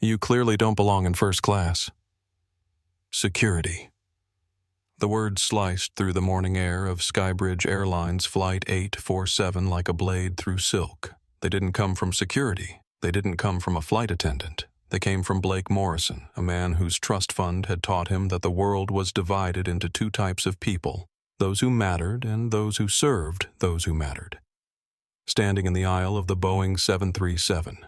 You clearly don't belong in first class. Security. The words sliced through the morning air of Skybridge Airlines Flight 847 like a blade through silk. They didn't come from security. They didn't come from a flight attendant. They came from Blake Morrison, a man whose trust fund had taught him that the world was divided into two types of people, those who mattered and those who served those who mattered. Standing in the aisle of the Boeing 737,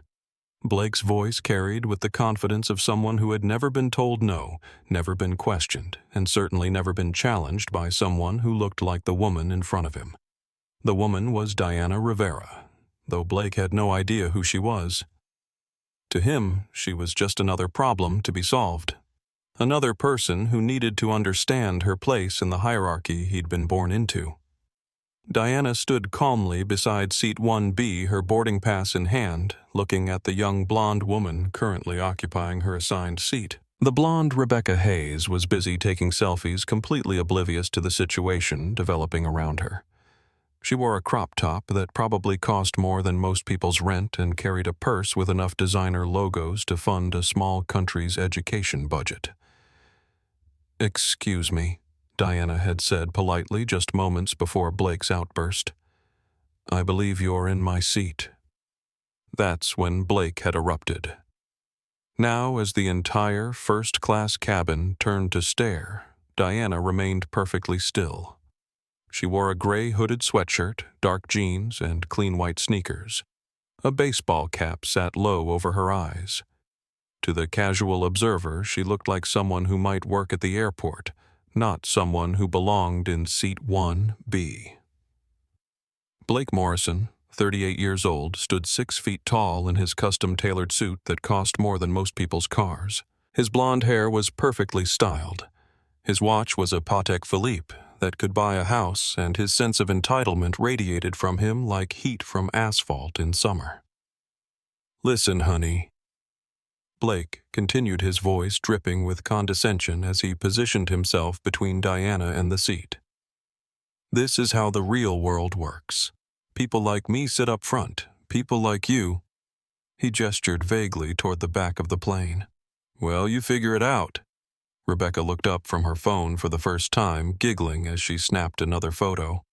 Blake's voice carried with the confidence of someone who had never been told no, never been questioned, and certainly never been challenged by someone who looked like the woman in front of him. The woman was Diana Rivera, though Blake had no idea who she was. To him, she was just another problem to be solved. Another person who needed to understand her place in the hierarchy he'd been born into. Diana stood calmly beside seat 1B, her boarding pass in hand, looking at the young blonde woman currently occupying her assigned seat. The blonde Rebecca Hayes was busy taking selfies, completely oblivious to the situation developing around her. She wore a crop top that probably cost more than most people's rent and carried a purse with enough designer logos to fund a small country's education budget. "Excuse me," Diana had said politely just moments before Blake's outburst. "I believe you're in my seat." That's when Blake had erupted. Now, as the entire first-class cabin turned to stare, Diana remained perfectly still. She wore a gray hooded sweatshirt, dark jeans, and clean white sneakers. A baseball cap sat low over her eyes. To the casual observer, she looked like someone who might work at the airport, not someone who belonged in seat 1B. Blake Morrison, 38 years old, stood 6 feet tall in his custom-tailored suit that cost more than most people's cars. His blonde hair was perfectly styled. His watch was a Patek Philippe that could buy a house, and his sense of entitlement radiated from him like heat from asphalt in summer. "Listen, honey." Blake continued, his voice dripping with condescension as he positioned himself between Diana and the seat. "This is how the real world works. People like me sit up front. People like you—" He gestured vaguely toward the back of the plane. "Well, you figure it out." Rebecca looked up from her phone for the first time, giggling as she snapped another photo.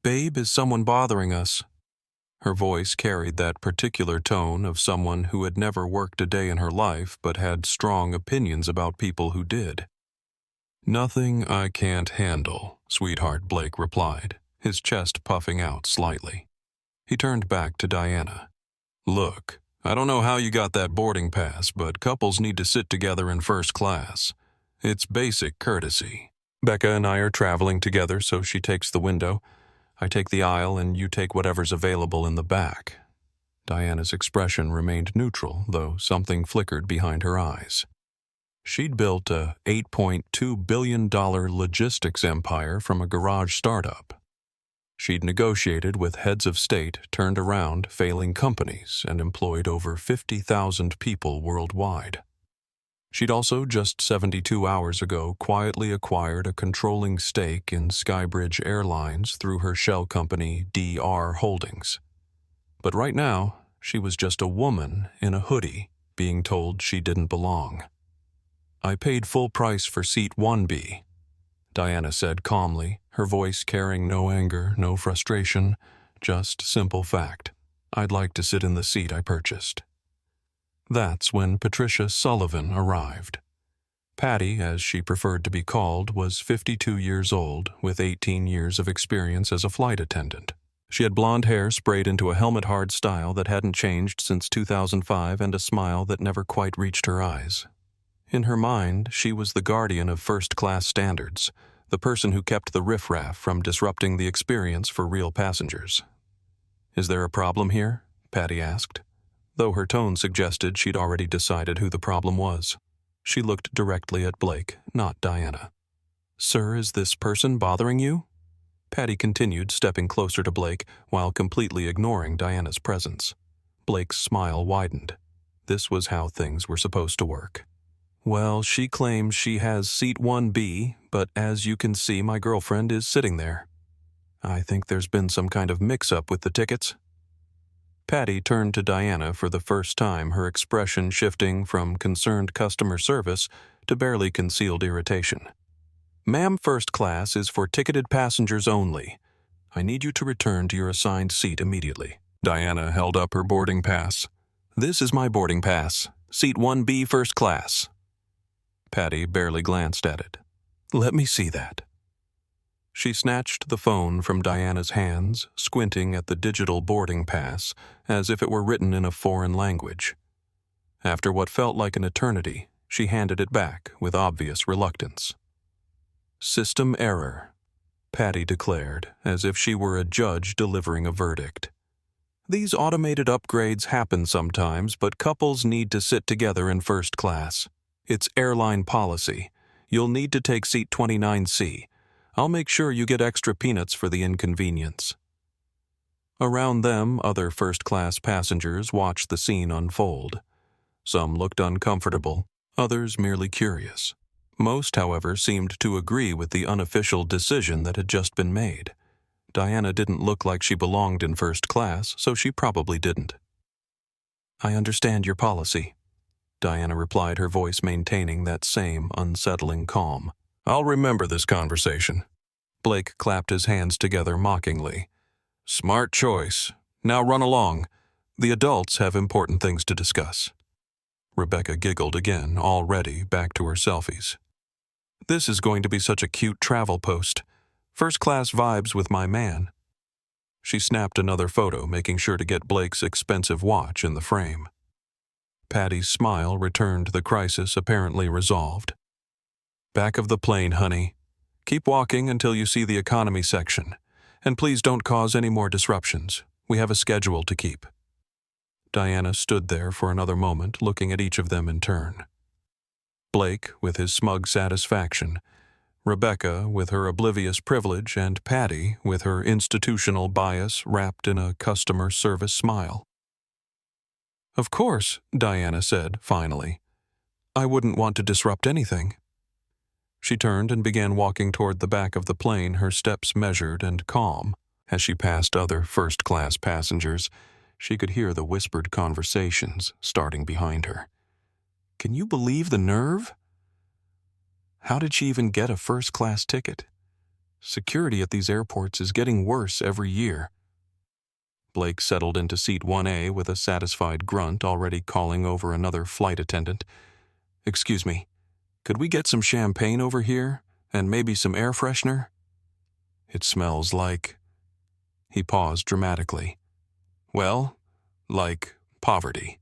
"Babe, is someone bothering us?" Her voice carried that particular tone of someone who had never worked a day in her life but had strong opinions about people who did. "Nothing I can't handle, sweetheart," Blake replied, his chest puffing out slightly. He turned back to Diana. "Look, I don't know how you got that boarding pass, but couples need to sit together in first class. It's basic courtesy. Becca and I are traveling together, so she takes the window. I take the aisle and you take whatever's available in the back." Diana's expression remained neutral, though something flickered behind her eyes. She'd built a $8.2 billion logistics empire from a garage startup. She'd negotiated with heads of state, turned around failing companies, and employed over 50,000 people worldwide. She'd also, just 72 hours ago, quietly acquired a controlling stake in Skybridge Airlines through her shell company, DR Holdings. But right now, she was just a woman in a hoodie, being told she didn't belong. "I paid full price for seat 1B," Diana said calmly, her voice carrying no anger, no frustration, just simple fact. "I'd like to sit in the seat I purchased." That's when Patricia Sullivan arrived. Patty, as she preferred to be called, was 52 years old, with 18 years of experience as a flight attendant. She had blonde hair sprayed into a helmet-hard style that hadn't changed since 2005 and a smile that never quite reached her eyes. In her mind, she was the guardian of first-class standards, the person who kept the riffraff from disrupting the experience for real passengers. "Is there a problem here?" Patty asked, though her tone suggested she'd already decided who the problem was. She looked directly at Blake, not Diana. "Sir, is this person bothering you?" Patty continued, stepping closer to Blake while completely ignoring Diana's presence. Blake's smile widened. This was how things were supposed to work. "Well, she claims she has seat 1B, but as you can see, my girlfriend is sitting there. I think there's been some kind of mix-up with the tickets." Patty turned to Diana for the first time, her expression shifting from concerned customer service to barely concealed irritation. "Ma'am, first class is for ticketed passengers only. I need you to return to your assigned seat immediately." Diana held up her boarding pass. "This is my boarding pass. Seat 1B, first class." Patty barely glanced at it. "Let me see that." She snatched the phone from Diana's hands, squinting at the digital boarding pass as if it were written in a foreign language. After what felt like an eternity, she handed it back with obvious reluctance. "System error," Patty declared, as if she were a judge delivering a verdict. "These automated upgrades happen sometimes, but couples need to sit together in first class. It's airline policy. You'll need to take seat 29C. I'll make sure you get extra peanuts for the inconvenience." Around them, other first-class passengers watched the scene unfold. Some looked uncomfortable, others merely curious. Most, however, seemed to agree with the unofficial decision that had just been made. Diana didn't look like she belonged in first class, so she probably didn't. "I understand your policy," Diana replied, her voice maintaining that same unsettling calm. "I'll remember this conversation." Blake clapped his hands together mockingly. "Smart choice. Now run along. The adults have important things to discuss." Rebecca giggled again, already back to her selfies. "This is going to be such a cute travel post. First-class vibes with my man." She snapped another photo, making sure to get Blake's expensive watch in the frame. Patty's smile returned the crisis apparently resolved. "Back of the plane, honey. Keep walking until you see the economy section. And please don't cause any more disruptions. We have a schedule to keep." Diana stood there for another moment, looking at each of them in turn. Blake, with his smug satisfaction, Rebecca, with her oblivious privilege, and Patty, with her institutional bias wrapped in a customer service smile. "Of course," Diana said, finally. "I wouldn't want to disrupt anything." She turned and began walking toward the back of the plane, her steps measured and calm. As she passed other first-class passengers, she could hear the whispered conversations starting behind her. "Can you believe the nerve? How did she even get a first-class ticket? Security at these airports is getting worse every year." Blake settled into seat 1A with a satisfied grunt, already calling over another flight attendant. "Excuse me. Could we get some champagne over here, and maybe some air freshener? It smells like—" He paused dramatically. "Well, like poverty."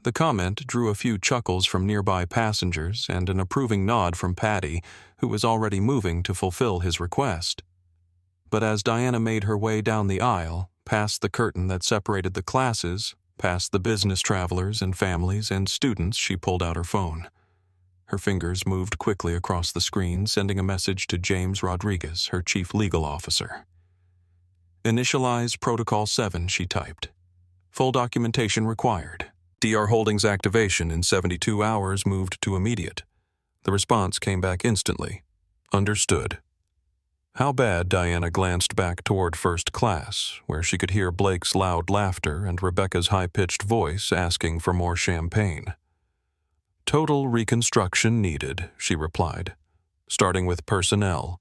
The comment drew a few chuckles from nearby passengers and an approving nod from Patty, who was already moving to fulfill his request. But as Diana made her way down the aisle, past the curtain that separated the classes, past the business travelers and families and students, she pulled out her phone. Her fingers moved quickly across the screen, sending a message to James Rodriguez, her chief legal officer. "Initialize Protocol 7, she typed. "Full documentation required. DR Holdings activation in 72 hours moved to immediate." The response came back instantly. "Understood." How bad? Diana glanced back toward first class, where she could hear Blake's loud laughter and Rebecca's high-pitched voice asking for more champagne. "Total reconstruction needed," she replied, starting with personnel.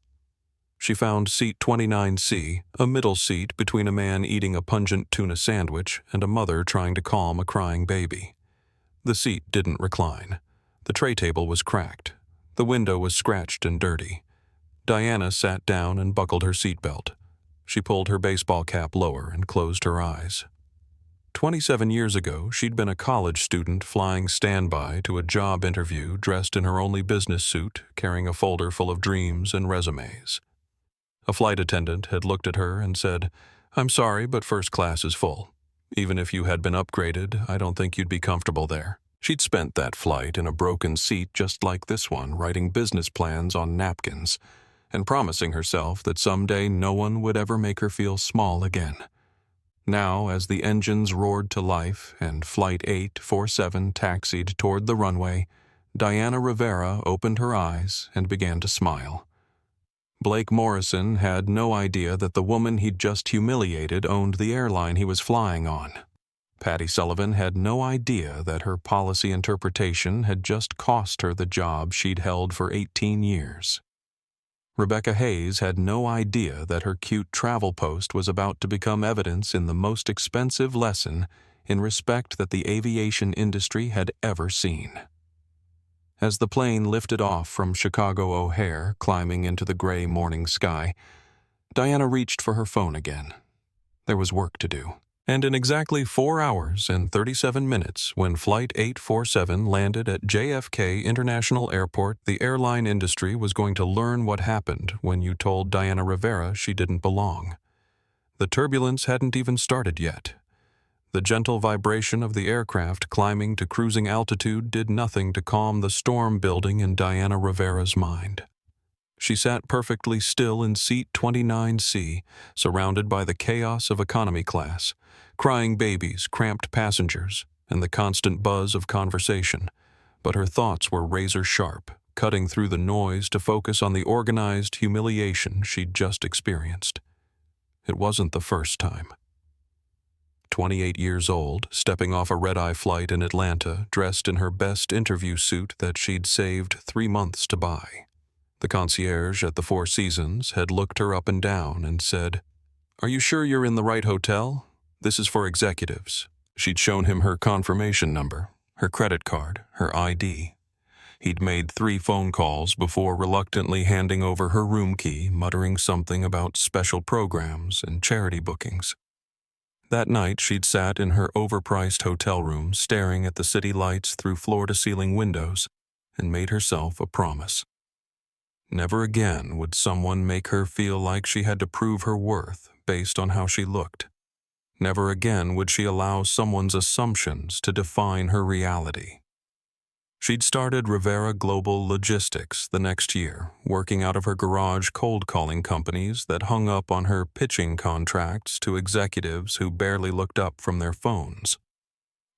She found seat 29C, a middle seat between a man eating a pungent tuna sandwich and a mother trying to calm a crying baby. The seat didn't recline. The tray table was cracked. The window was scratched and dirty. Diana sat down and buckled her seatbelt. She pulled her baseball cap lower and closed her eyes. 27 years ago, she'd been a college student flying standby to a job interview dressed in her only business suit, carrying a folder full of dreams and resumes. A flight attendant had looked at her and said, "I'm sorry, but first class is full. Even if you had been upgraded, I don't think you'd be comfortable there." She'd spent that flight in a broken seat just like this one, writing business plans on napkins, and promising herself that someday no one would ever make her feel small again. Now, as the engines roared to life and Flight 847 taxied toward the runway, Diana Rivera opened her eyes and began to smile. Blake Morrison had no idea that the woman he'd just humiliated owned the airline he was flying on. Patty Sullivan had no idea that her policy interpretation had just cost her the job she'd held for 18 years. Rebecca Hayes had no idea that her cute travel post was about to become evidence in the most expensive lesson in respect that the aviation industry had ever seen. As the plane lifted off from Chicago O'Hare, climbing into the gray morning sky, Diana reached for her phone again. There was work to do. And in exactly 4 hours and 37 minutes, when Flight 847 landed at JFK International Airport, the airline industry was going to learn what happened when you told Diana Rivera she didn't belong. The turbulence hadn't even started yet. The gentle vibration of the aircraft climbing to cruising altitude did nothing to calm the storm building in Diana Rivera's mind. She sat perfectly still in seat 29C, surrounded by the chaos of economy class, crying babies, cramped passengers, and the constant buzz of conversation, but her thoughts were razor-sharp, cutting through the noise to focus on the organized humiliation she'd just experienced. It wasn't the first time. 28 years old, stepping off a red-eye flight in Atlanta, dressed in her best interview suit that she'd saved 3 months to buy. The concierge at the Four Seasons had looked her up and down and said, "Are you sure you're in the right hotel? This is for executives." She'd shown him her confirmation number, her credit card, her ID. He'd made 3 phone calls before reluctantly handing over her room key, muttering something about special programs and charity bookings. That night, she'd sat in her overpriced hotel room, staring at the city lights through floor-to-ceiling windows, and made herself a promise. Never again would someone make her feel like she had to prove her worth based on how she looked. Never again would she allow someone's assumptions to define her reality. She'd started Rivera Global Logistics the next year, working out of her garage cold-calling companies that hung up on her pitching contracts to executives who barely looked up from their phones.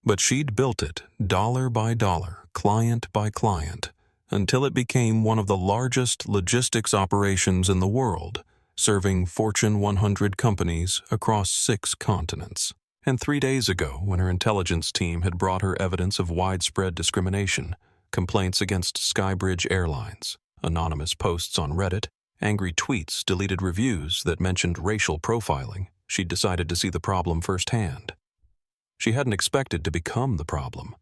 But she'd built it, dollar by dollar, client by client, until it became one of the largest logistics operations in the world, serving Fortune 100 companies across 6 continents. And 3 days ago, when her intelligence team had brought her evidence of widespread discrimination, complaints against Skybridge Airlines, anonymous posts on Reddit, angry tweets, deleted reviews that mentioned racial profiling, she'd decided to see the problem firsthand. She hadn't expected to become the problem.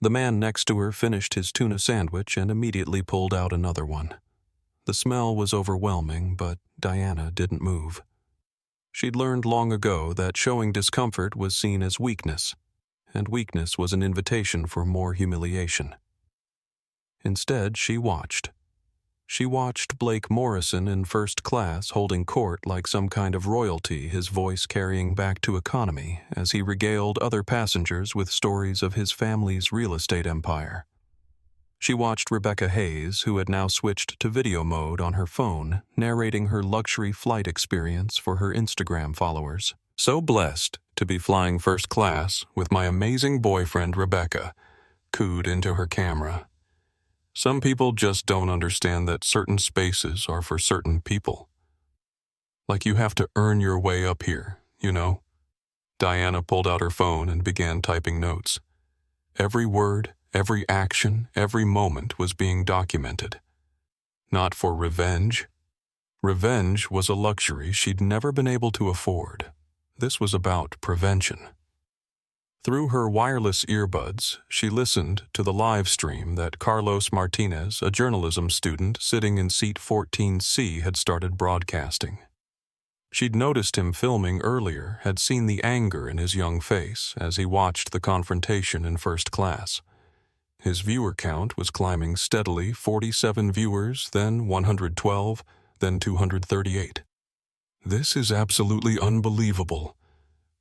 The man next to her finished his tuna sandwich and immediately pulled out another one. The smell was overwhelming, but Diana didn't move. She'd learned long ago that showing discomfort was seen as weakness, and weakness was an invitation for more humiliation. Instead, she watched. She watched Blake Morrison in first class holding court like some kind of royalty, his voice carrying back to economy as he regaled other passengers with stories of his family's real estate empire. She watched Rebecca Hayes, who had now switched to video mode on her phone, narrating her luxury flight experience for her Instagram followers. "So blessed to be flying first class with my amazing boyfriend Rebecca," cooed into her camera. "Some people just don't understand that certain spaces are for certain people. Like you have to earn your way up here, you know?" Diana pulled out her phone and began typing notes. Every word, every action, every moment was being documented. Not for revenge. Revenge was a luxury she'd never been able to afford. This was about prevention. Through her wireless earbuds, she listened to the live stream that Carlos Martinez, a journalism student sitting in seat 14C, had started broadcasting. She'd noticed him filming earlier, had seen the anger in his young face as he watched the confrontation in first class. His viewer count was climbing steadily, 47 viewers, then 112, then 238. "This is absolutely unbelievable,"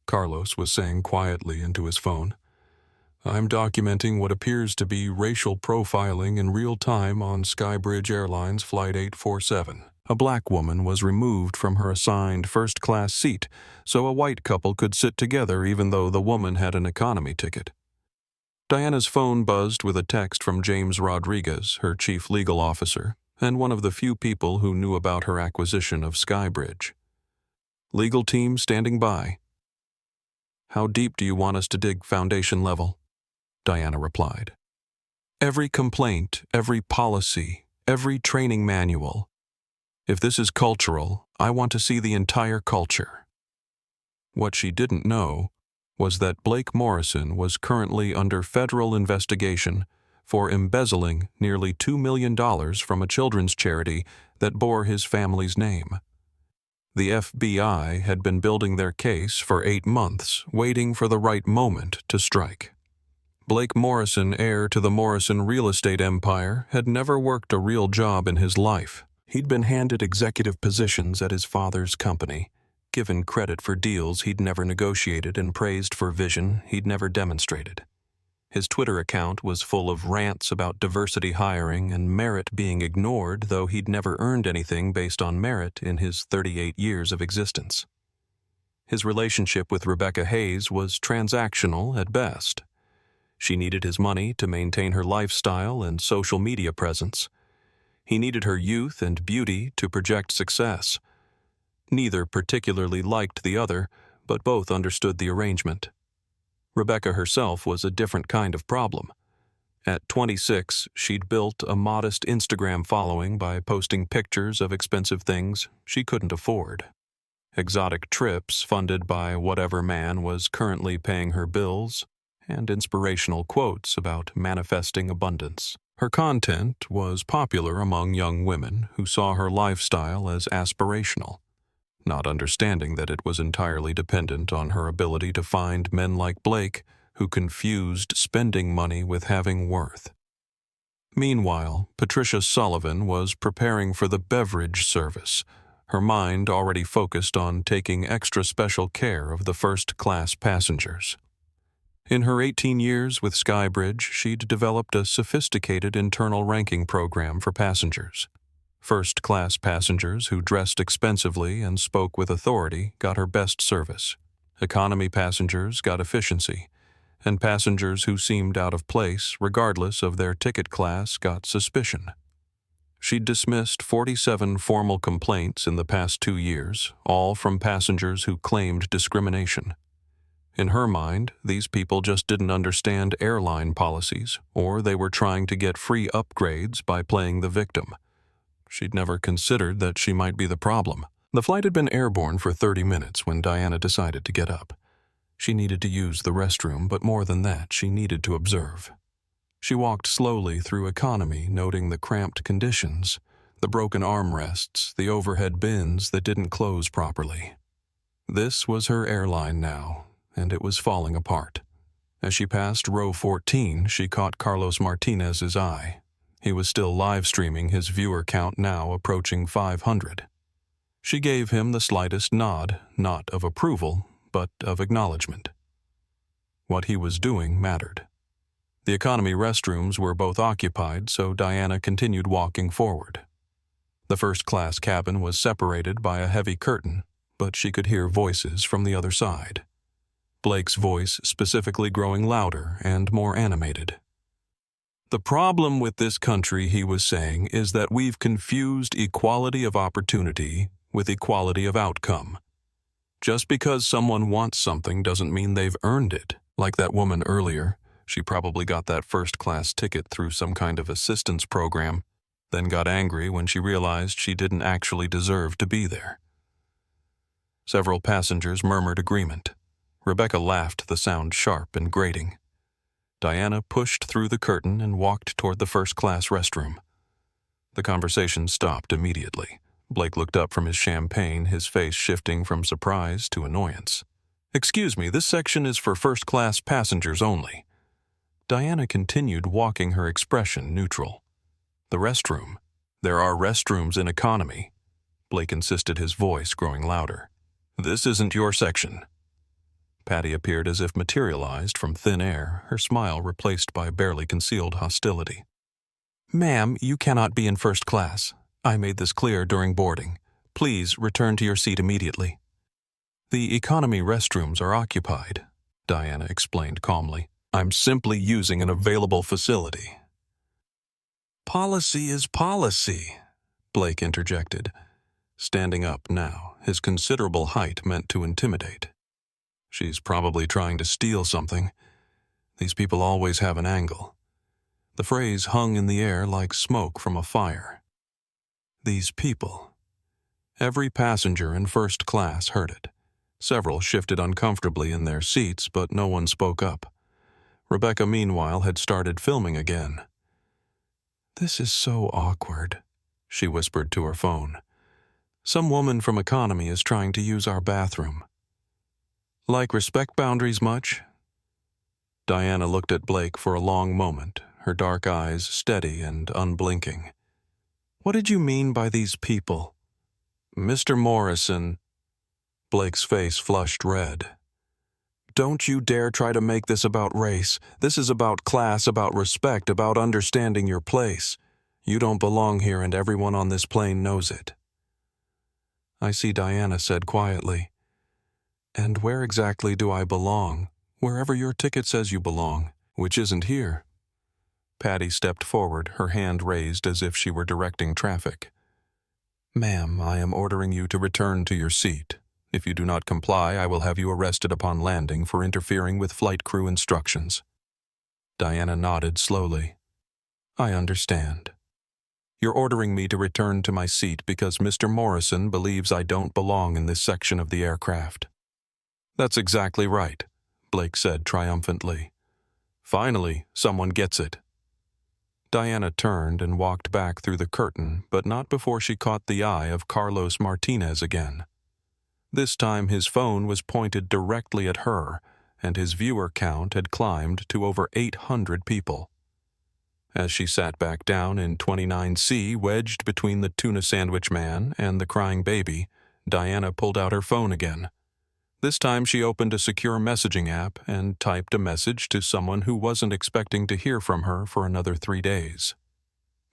Carlos was saying quietly into his phone. "I'm documenting what appears to be racial profiling in real time on Skybridge Airlines Flight 847. A black woman was removed from her assigned first-class seat so a white couple could sit together even though the woman had an economy ticket." Diana's phone buzzed with a text from James Rodriguez, her chief legal officer, and one of the few people who knew about her acquisition of Skybridge. "Legal team standing by." How deep do you want us to dig foundation level? Diana replied. Every complaint, every policy, every training manual. If this is cultural, I want to see the entire culture. What she didn't know was that Blake Morrison was currently under federal investigation for embezzling nearly $2 million from a children's charity that bore his family's name. The FBI had been building their case for 8 months, waiting for the right moment to strike. Blake Morrison, heir to the Morrison real estate empire, had never worked a real job in his life. He'd been handed executive positions at his father's company, given credit for deals he'd never negotiated and praised for vision he'd never demonstrated. His Twitter account was full of rants about diversity hiring and merit being ignored, though he'd never earned anything based on merit in his 38 years of existence. His relationship with Rebecca Hayes was transactional at best. She needed his money to maintain her lifestyle and social media presence. He needed her youth and beauty to project success. Neither particularly liked the other, but both understood the arrangement. Rebecca herself was a different kind of problem. At 26, she'd built a modest Instagram following by posting pictures of expensive things she couldn't afford. Exotic trips funded by whatever man was currently paying her bills, and inspirational quotes about manifesting abundance. Her content was popular among young women who saw her lifestyle as aspirational, not understanding that it was entirely dependent on her ability to find men like Blake who confused spending money with having worth. Meanwhile, Patricia Sullivan was preparing for the beverage service, her mind already focused on taking extra special care of the first-class passengers. In her 18 years with Skybridge, she'd developed a sophisticated internal ranking program for passengers. First-class passengers who dressed expensively and spoke with authority got her best service. Economy passengers got efficiency, and passengers who seemed out of place, regardless of their ticket class, got suspicion. She'd dismissed 47 formal complaints in the past 2 years, all from passengers who claimed discrimination. In her mind, these people just didn't understand airline policies, or they were trying to get free upgrades by playing the victim. She'd never considered that she might be the problem. The flight had been airborne for 30 minutes when Diana decided to get up. She needed to use the restroom, but more than that, she needed to observe. She walked slowly through economy, noting the cramped conditions, the broken armrests, the overhead bins that didn't close properly. This was her airline now, and it was falling apart. As she passed row 14, she caught Carlos Martinez's eye. He was still live-streaming, his viewer count now approaching 500. She gave him the slightest nod, not of approval, but of acknowledgement. What he was doing mattered. The economy restrooms were both occupied, so Diana continued walking forward. The first-class cabin was separated by a heavy curtain, but she could hear voices from the other side. Blake's voice specifically growing louder and more animated. The problem with this country, he was saying, is that we've confused equality of opportunity with equality of outcome. Just because someone wants something doesn't mean they've earned it. Like that woman earlier, she probably got that first-class ticket through some kind of assistance program, then got angry when she realized she didn't actually deserve to be there. Several passengers murmured agreement. Rebecca laughed, the sound sharp and grating. Diana pushed through the curtain and walked toward the first-class restroom. The conversation stopped immediately. Blake looked up from his champagne, his face shifting from surprise to annoyance. "Excuse me, this section is for first-class passengers only." Diana continued walking, her expression neutral. "The restroom. There are restrooms in economy," Blake insisted, his voice growing louder. "This isn't your section." Patty appeared as if materialized from thin air, her smile replaced by barely concealed hostility. "Ma'am, you cannot be in first class. I made this clear during boarding. Please return to your seat immediately." "The economy restrooms are occupied," Diana explained calmly. "I'm simply using an available facility." "Policy is policy," Blake interjected, standing up now, his considerable height meant to intimidate. She's probably trying to steal something. These people always have an angle. The phrase hung in the air like smoke from a fire. These people. Every passenger in first class heard it. Several shifted uncomfortably in their seats, but no one spoke up. Rebecca, meanwhile, had started filming again. "This is so awkward," she whispered to her phone. "Some woman from economy is trying to use our bathroom." "Like respect boundaries much?" Diana looked at Blake for a long moment, her dark eyes steady and unblinking. "What did you mean by these people?" "Mr. Morrison." Blake's face flushed red. "Don't you dare try to make this about race. This is about class, about respect, about understanding your place. You don't belong here, and everyone on this plane knows it." "I see," Diana said quietly. "And where exactly do I belong?" "Wherever your ticket says you belong, which isn't here." Patty stepped forward, her hand raised as if she were directing traffic. "Ma'am, I am ordering you to return to your seat. If you do not comply, I will have you arrested upon landing for interfering with flight crew instructions." Diana nodded slowly. "I understand. You're ordering me to return to my seat because Mr. Morrison believes I don't belong in this section of the aircraft." "That's exactly right," Blake said triumphantly. "Finally, someone gets it." Diana turned and walked back through the curtain, but not before she caught the eye of Carlos Martinez again. This time his phone was pointed directly at her, and his viewer count had climbed to over 800 people. As she sat back down in 29C, wedged between the tuna sandwich man and the crying baby, Diana pulled out her phone again. This time she opened a secure messaging app and typed a message to someone who wasn't expecting to hear from her for another 3 days.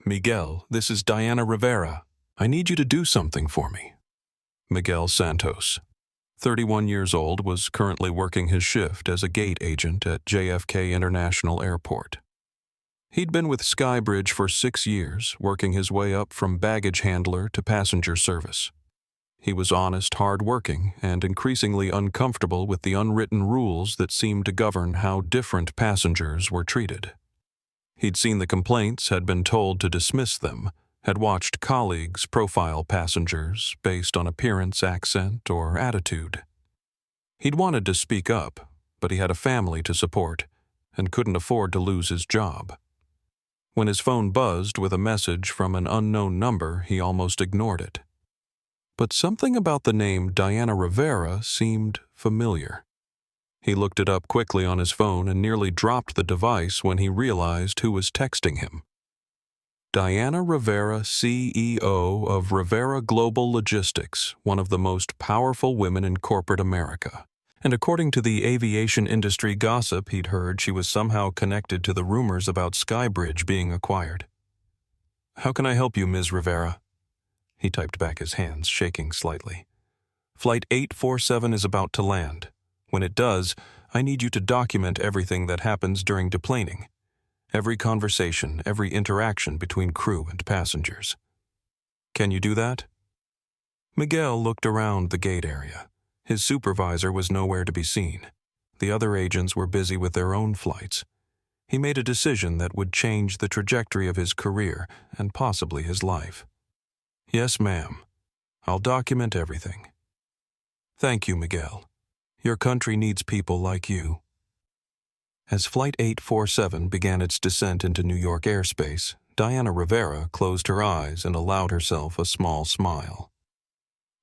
"Miguel, this is Diana Rivera. I need you to do something for me." Miguel Santos, 31 years old, was currently working his shift as a gate agent at JFK International Airport. He'd been with Skybridge for 6 years, working his way up from baggage handler to passenger service. He was honest, hard-working, and increasingly uncomfortable with the unwritten rules that seemed to govern how different passengers were treated. He'd seen the complaints, had been told to dismiss them, had watched colleagues profile passengers based on appearance, accent, or attitude. He'd wanted to speak up, but he had a family to support and couldn't afford to lose his job. When his phone buzzed with a message from an unknown number, he almost ignored it. But something about the name Diana Rivera seemed familiar. He looked it up quickly on his phone and nearly dropped the device when he realized who was texting him. Diana Rivera, CEO of Rivera Global Logistics, one of the most powerful women in corporate America. And according to the aviation industry gossip he'd heard, she was somehow connected to the rumors about Skybridge being acquired. "How can I help you, Ms. Rivera?" He typed back, his hands shaking slightly. "Flight 847 is about to land. When it does, I need you to document everything that happens during deplaning. Every conversation, every interaction between crew and passengers. Can you do that?" Miguel looked around the gate area. His supervisor was nowhere to be seen. The other agents were busy with their own flights. He made a decision that would change the trajectory of his career and possibly his life. "Yes, ma'am. I'll document everything." "Thank you, Miguel. Your country needs people like you." As Flight 847 began its descent into New York airspace, Diana Rivera closed her eyes and allowed herself a small smile.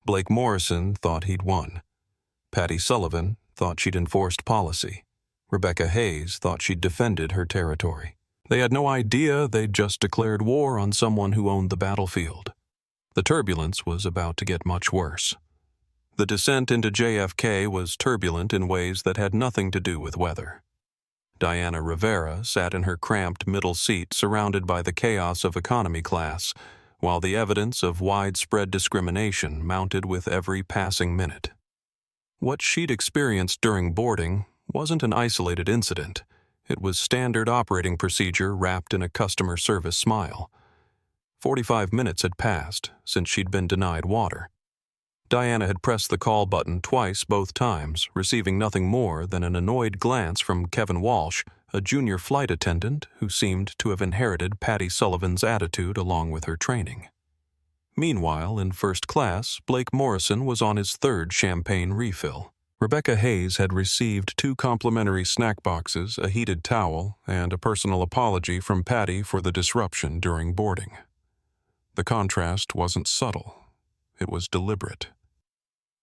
Blake Morrison thought he'd won. Patty Sullivan thought she'd enforced policy. Rebecca Hayes thought she'd defended her territory. They had no idea they'd just declared war on someone who owned the battlefield. The turbulence was about to get much worse. The descent into JFK was turbulent in ways that had nothing to do with weather. Diana Rivera sat in her cramped middle seat surrounded by the chaos of economy class, while the evidence of widespread discrimination mounted with every passing minute. What she'd experienced during boarding wasn't an isolated incident. It was standard operating procedure wrapped in a customer service smile. 45 minutes had passed since she'd been denied water. Diana had pressed the call button twice both times, receiving nothing more than an annoyed glance from Kevin Walsh, a junior flight attendant who seemed to have inherited Patty Sullivan's attitude along with her training. Meanwhile, in first class, Blake Morrison was on his third champagne refill. Rebecca Hayes had received 2 complimentary snack boxes, a heated towel, and a personal apology from Patty for the disruption during boarding. The contrast wasn't subtle. It was deliberate.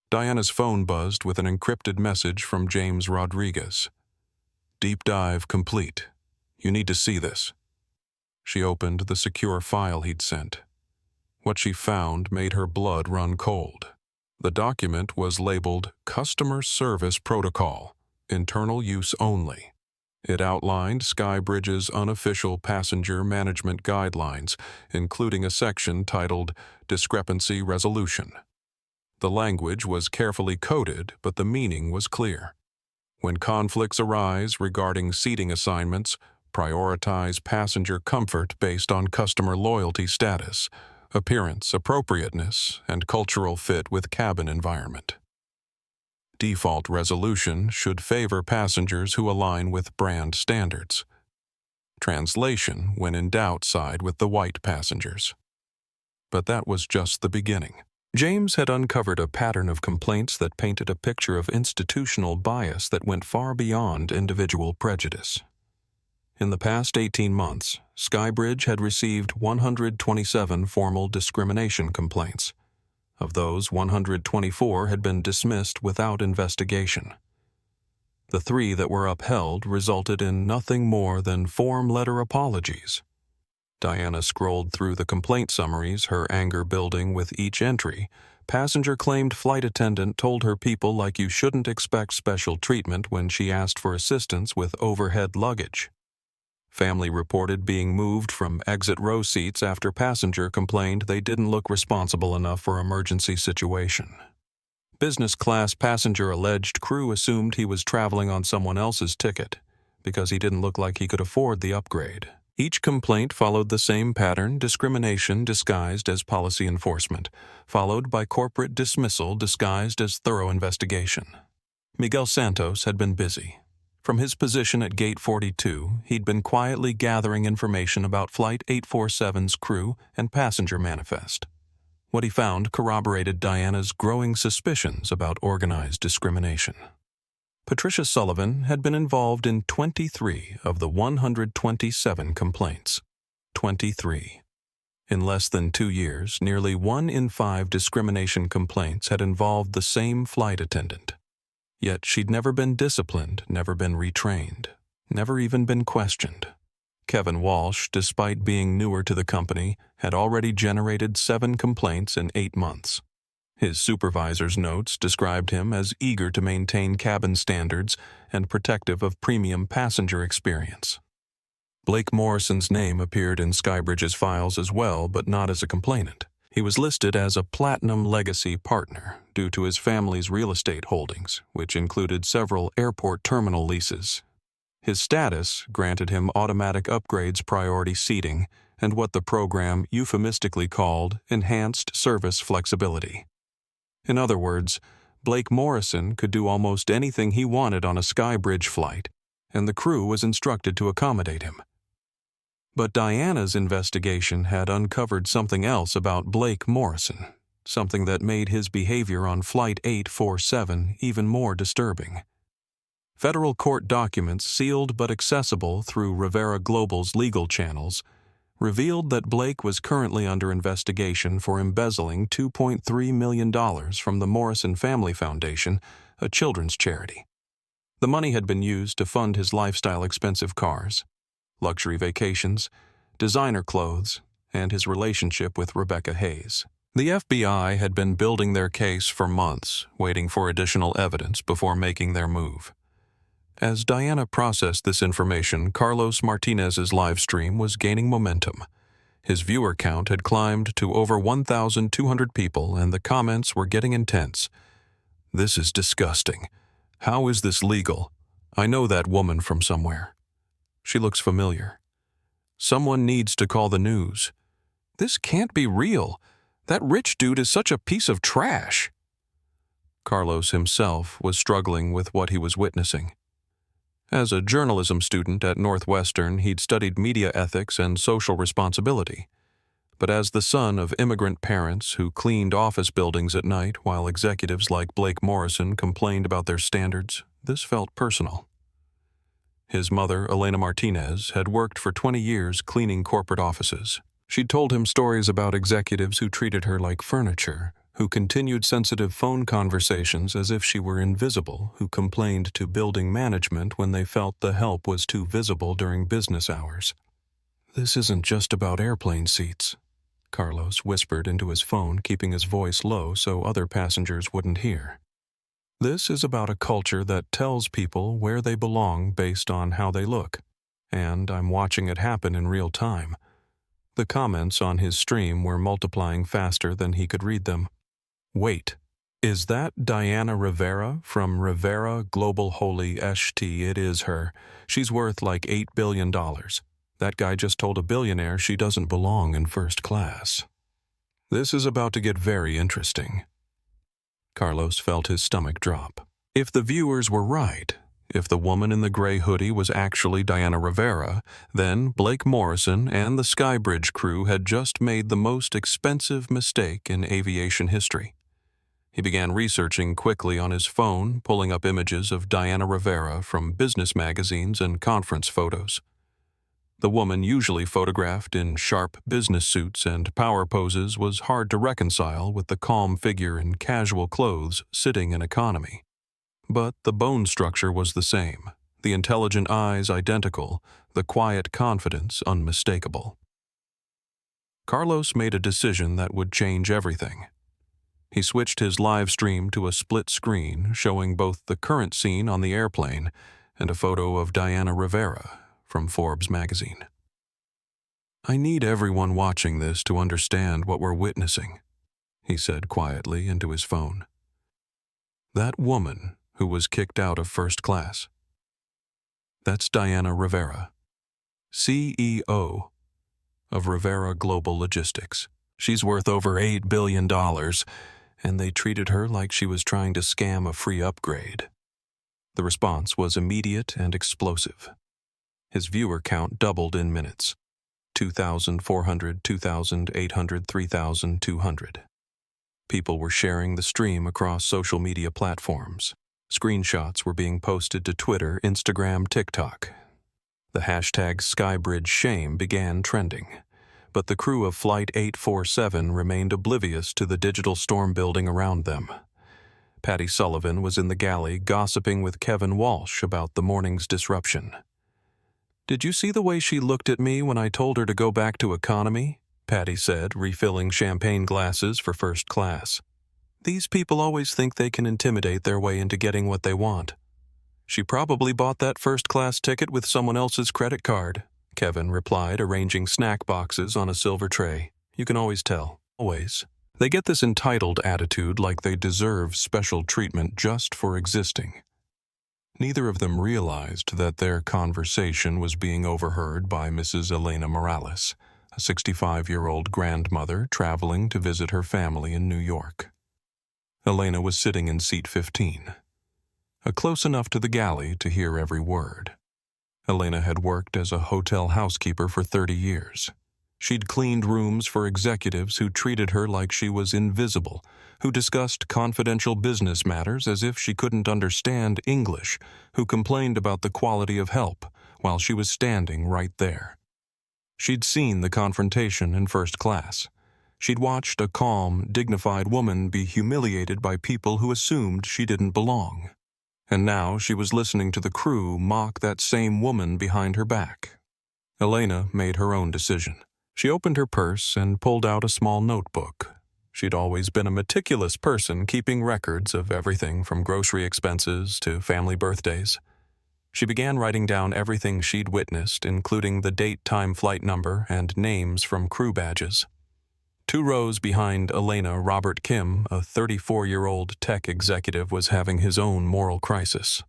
Diana's phone buzzed with an encrypted message from James Rodriguez. "Deep dive complete. You need to see this." She opened the secure file he'd sent. What she found made her blood run cold. The document was labeled Customer Service Protocol, Internal Use Only. It outlined Skybridge's unofficial passenger management guidelines, including a section titled Discrepancy Resolution. The language was carefully coded, but the meaning was clear. When conflicts arise regarding seating assignments, prioritize passenger comfort based on customer loyalty status, appearance, appropriateness, and cultural fit with cabin environment. Default resolution should favor passengers who align with brand standards. Translation, when in doubt, side with the white passengers. But that was just the beginning. James had uncovered a pattern of complaints that painted a picture of institutional bias that went far beyond individual prejudice. In the past 18 months, Skybridge had received 127 formal discrimination complaints. Of those, 124 had been dismissed without investigation. The 3 that were upheld resulted in nothing more than form letter apologies. Diana scrolled through the complaint summaries, her anger building with each entry. Passenger claimed flight attendant told her people like you shouldn't expect special treatment when she asked for assistance with overhead luggage. Family reported being moved from exit row seats after passenger complained they didn't look responsible enough for emergency situation. Business class passenger alleged crew assumed he was traveling on someone else's ticket because he didn't look like he could afford the upgrade. Each complaint followed the same pattern: discrimination disguised as policy enforcement, followed by corporate dismissal disguised as thorough investigation. Miguel Santos had been busy. From his position at Gate 42, he'd been quietly gathering information about Flight 847's crew and passenger manifest. What he found corroborated Diana's growing suspicions about organized discrimination. Patricia Sullivan had been involved in 23 of the 127 complaints. 23. In less than 2 years, nearly 1 in 5 discrimination complaints had involved the same flight attendant. Yet she'd never been disciplined, never been retrained, never even been questioned. Kevin Walsh, despite being newer to the company, had already generated 7 complaints in 8 months. His supervisor's notes described him as eager to maintain cabin standards and protective of premium passenger experience. Blake Morrison's name appeared in Skybridge's files as well, but not as a complainant. He was listed as a Platinum Legacy partner due to his family's real estate holdings, which included several airport terminal leases. His status granted him automatic upgrades priority seating and what the program euphemistically called enhanced service flexibility. In other words, Blake Morrison could do almost anything he wanted on a Skybridge flight, and the crew was instructed to accommodate him. But Diana's investigation had uncovered something else about Blake Morrison, something that made his behavior on Flight 847 even more disturbing. Federal court documents, sealed but accessible through Rivera Global's legal channels, revealed that Blake was currently under investigation for embezzling $2.3 million from the Morrison Family Foundation, a children's charity. The money had been used to fund his lifestyle expensive cars, luxury vacations, designer clothes, and his relationship with Rebecca Hayes. The FBI had been building their case for months, waiting for additional evidence before making their move. As Diana processed this information, Carlos Martinez's live stream was gaining momentum. His viewer count had climbed to over 1,200 people, and the comments were getting intense. "This is disgusting. How is this legal? I know that woman from somewhere. She looks familiar. Someone needs to call the news. This can't be real. That rich dude is such a piece of trash." Carlos himself was struggling with what he was witnessing. As a journalism student at Northwestern, he'd studied media ethics and social responsibility. But as the son of immigrant parents who cleaned office buildings at night while executives like Blake Morrison complained about their standards, this felt personal. His mother, Elena Martinez, had worked for 20 years cleaning corporate offices. She'd told him stories about executives who treated her like furniture, who continued sensitive phone conversations as if she were invisible, who complained to building management when they felt the help was too visible during business hours. "This isn't just about airplane seats," Carlos whispered into his phone, keeping his voice low so other passengers wouldn't hear. "This is about a culture that tells people where they belong based on how they look, and I'm watching it happen in real time." The comments on his stream were multiplying faster than he could read them. "Wait, is that Diana Rivera from Rivera Global Holy ST? It is her. She's worth like $8 billion. That guy just told a billionaire she doesn't belong in first class. This is about to get very interesting." Carlos felt his stomach drop. If the viewers were right, if the woman in the gray hoodie was actually Diana Rivera, then Blake Morrison and the Skybridge crew had just made the most expensive mistake in aviation history. He began researching quickly on his phone, pulling up images of Diana Rivera from business magazines and conference photos. The woman, usually photographed in sharp business suits and power poses, was hard to reconcile with the calm figure in casual clothes sitting in economy. But the bone structure was the same, the intelligent eyes identical, the quiet confidence unmistakable. Carlos made a decision that would change everything. He switched his live stream to a split screen showing both the current scene on the airplane and a photo of Diana Rivera from Forbes magazine. "I need everyone watching this to understand what we're witnessing," he said quietly into his phone. "That woman who was kicked out of first class, that's Diana Rivera, CEO of Rivera Global Logistics. She's worth over $8 billion, and they treated her like she was trying to scam a free upgrade." The response was immediate and explosive. His viewer count doubled in minutes. 2,400, 2,800, 3,200. People were sharing the stream across social media platforms. Screenshots were being posted to Twitter, Instagram, TikTok. The hashtag #SkybridgeShame began trending, but the crew of Flight 847 remained oblivious to the digital storm building around them. Patty Sullivan was in the galley gossiping with Kevin Walsh about the morning's disruption. "Did you see the way she looked at me when I told her to go back to economy?" Patty said, refilling champagne glasses for first class. "These people always think they can intimidate their way into getting what they want." "She probably bought that first-class ticket with someone else's credit card," Kevin replied, arranging snack boxes on a silver tray. "You can always tell. Always. They get this entitled attitude like they deserve special treatment just for existing." Neither of them realized that their conversation was being overheard by Mrs. Elena Morales, a 65-year-old grandmother traveling to visit her family in New York. Elena was sitting in seat 15, close enough to the galley to hear every word. Elena had worked as a hotel housekeeper for 30 years. She'd cleaned rooms for executives who treated her like she was invisible, who discussed confidential business matters as if she couldn't understand English, who complained about the quality of help while she was standing right there. She'd seen the confrontation in first class. She'd watched a calm, dignified woman be humiliated by people who assumed she didn't belong. And now she was listening to the crew mock that same woman behind her back. Elena made her own decision. She opened her purse and pulled out a small notebook. She'd always been a meticulous person, keeping records of everything from grocery expenses to family birthdays. She began writing down everything she'd witnessed, including the date, time, flight number, and names from crew badges. 2 rows behind Elena, Robert Kim, a 34-year-old tech executive, was having his own moral crisis.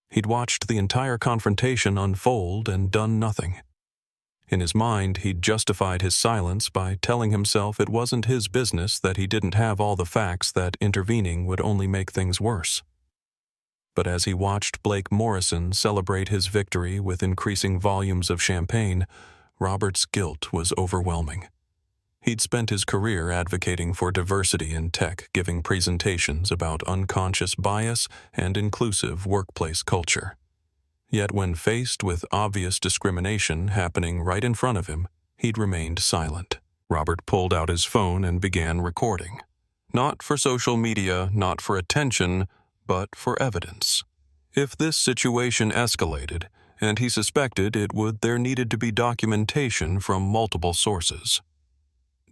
He'd watched the entire confrontation unfold and done nothing. In his mind, he'd justified his silence by telling himself it wasn't his business, that he didn't have all the facts, that intervening would only make things worse. But as he watched Blake Morrison celebrate his victory with increasing volumes of champagne, Robert's guilt was overwhelming. He'd spent his career advocating for diversity in tech, giving presentations about unconscious bias and inclusive workplace culture. Yet when faced with obvious discrimination happening right in front of him, he'd remained silent. Robert pulled out his phone and began recording. Not for social media, not for attention, but for evidence. If this situation escalated, and he suspected it would, there needed to be documentation from multiple sources.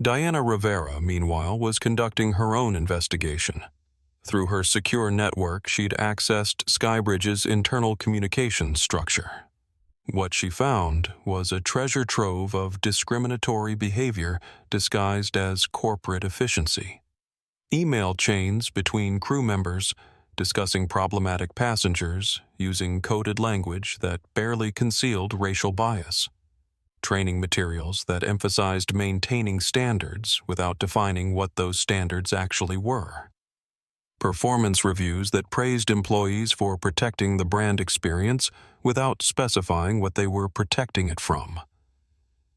Diana Rivera, meanwhile, was conducting her own investigation. Through her secure network, she'd accessed Skybridge's internal communications structure. What she found was a treasure trove of discriminatory behavior disguised as corporate efficiency. Email chains between crew members discussing problematic passengers using coded language that barely concealed racial bias. Training materials that emphasized maintaining standards without defining what those standards actually were. Performance reviews that praised employees for protecting the brand experience without specifying what they were protecting it from.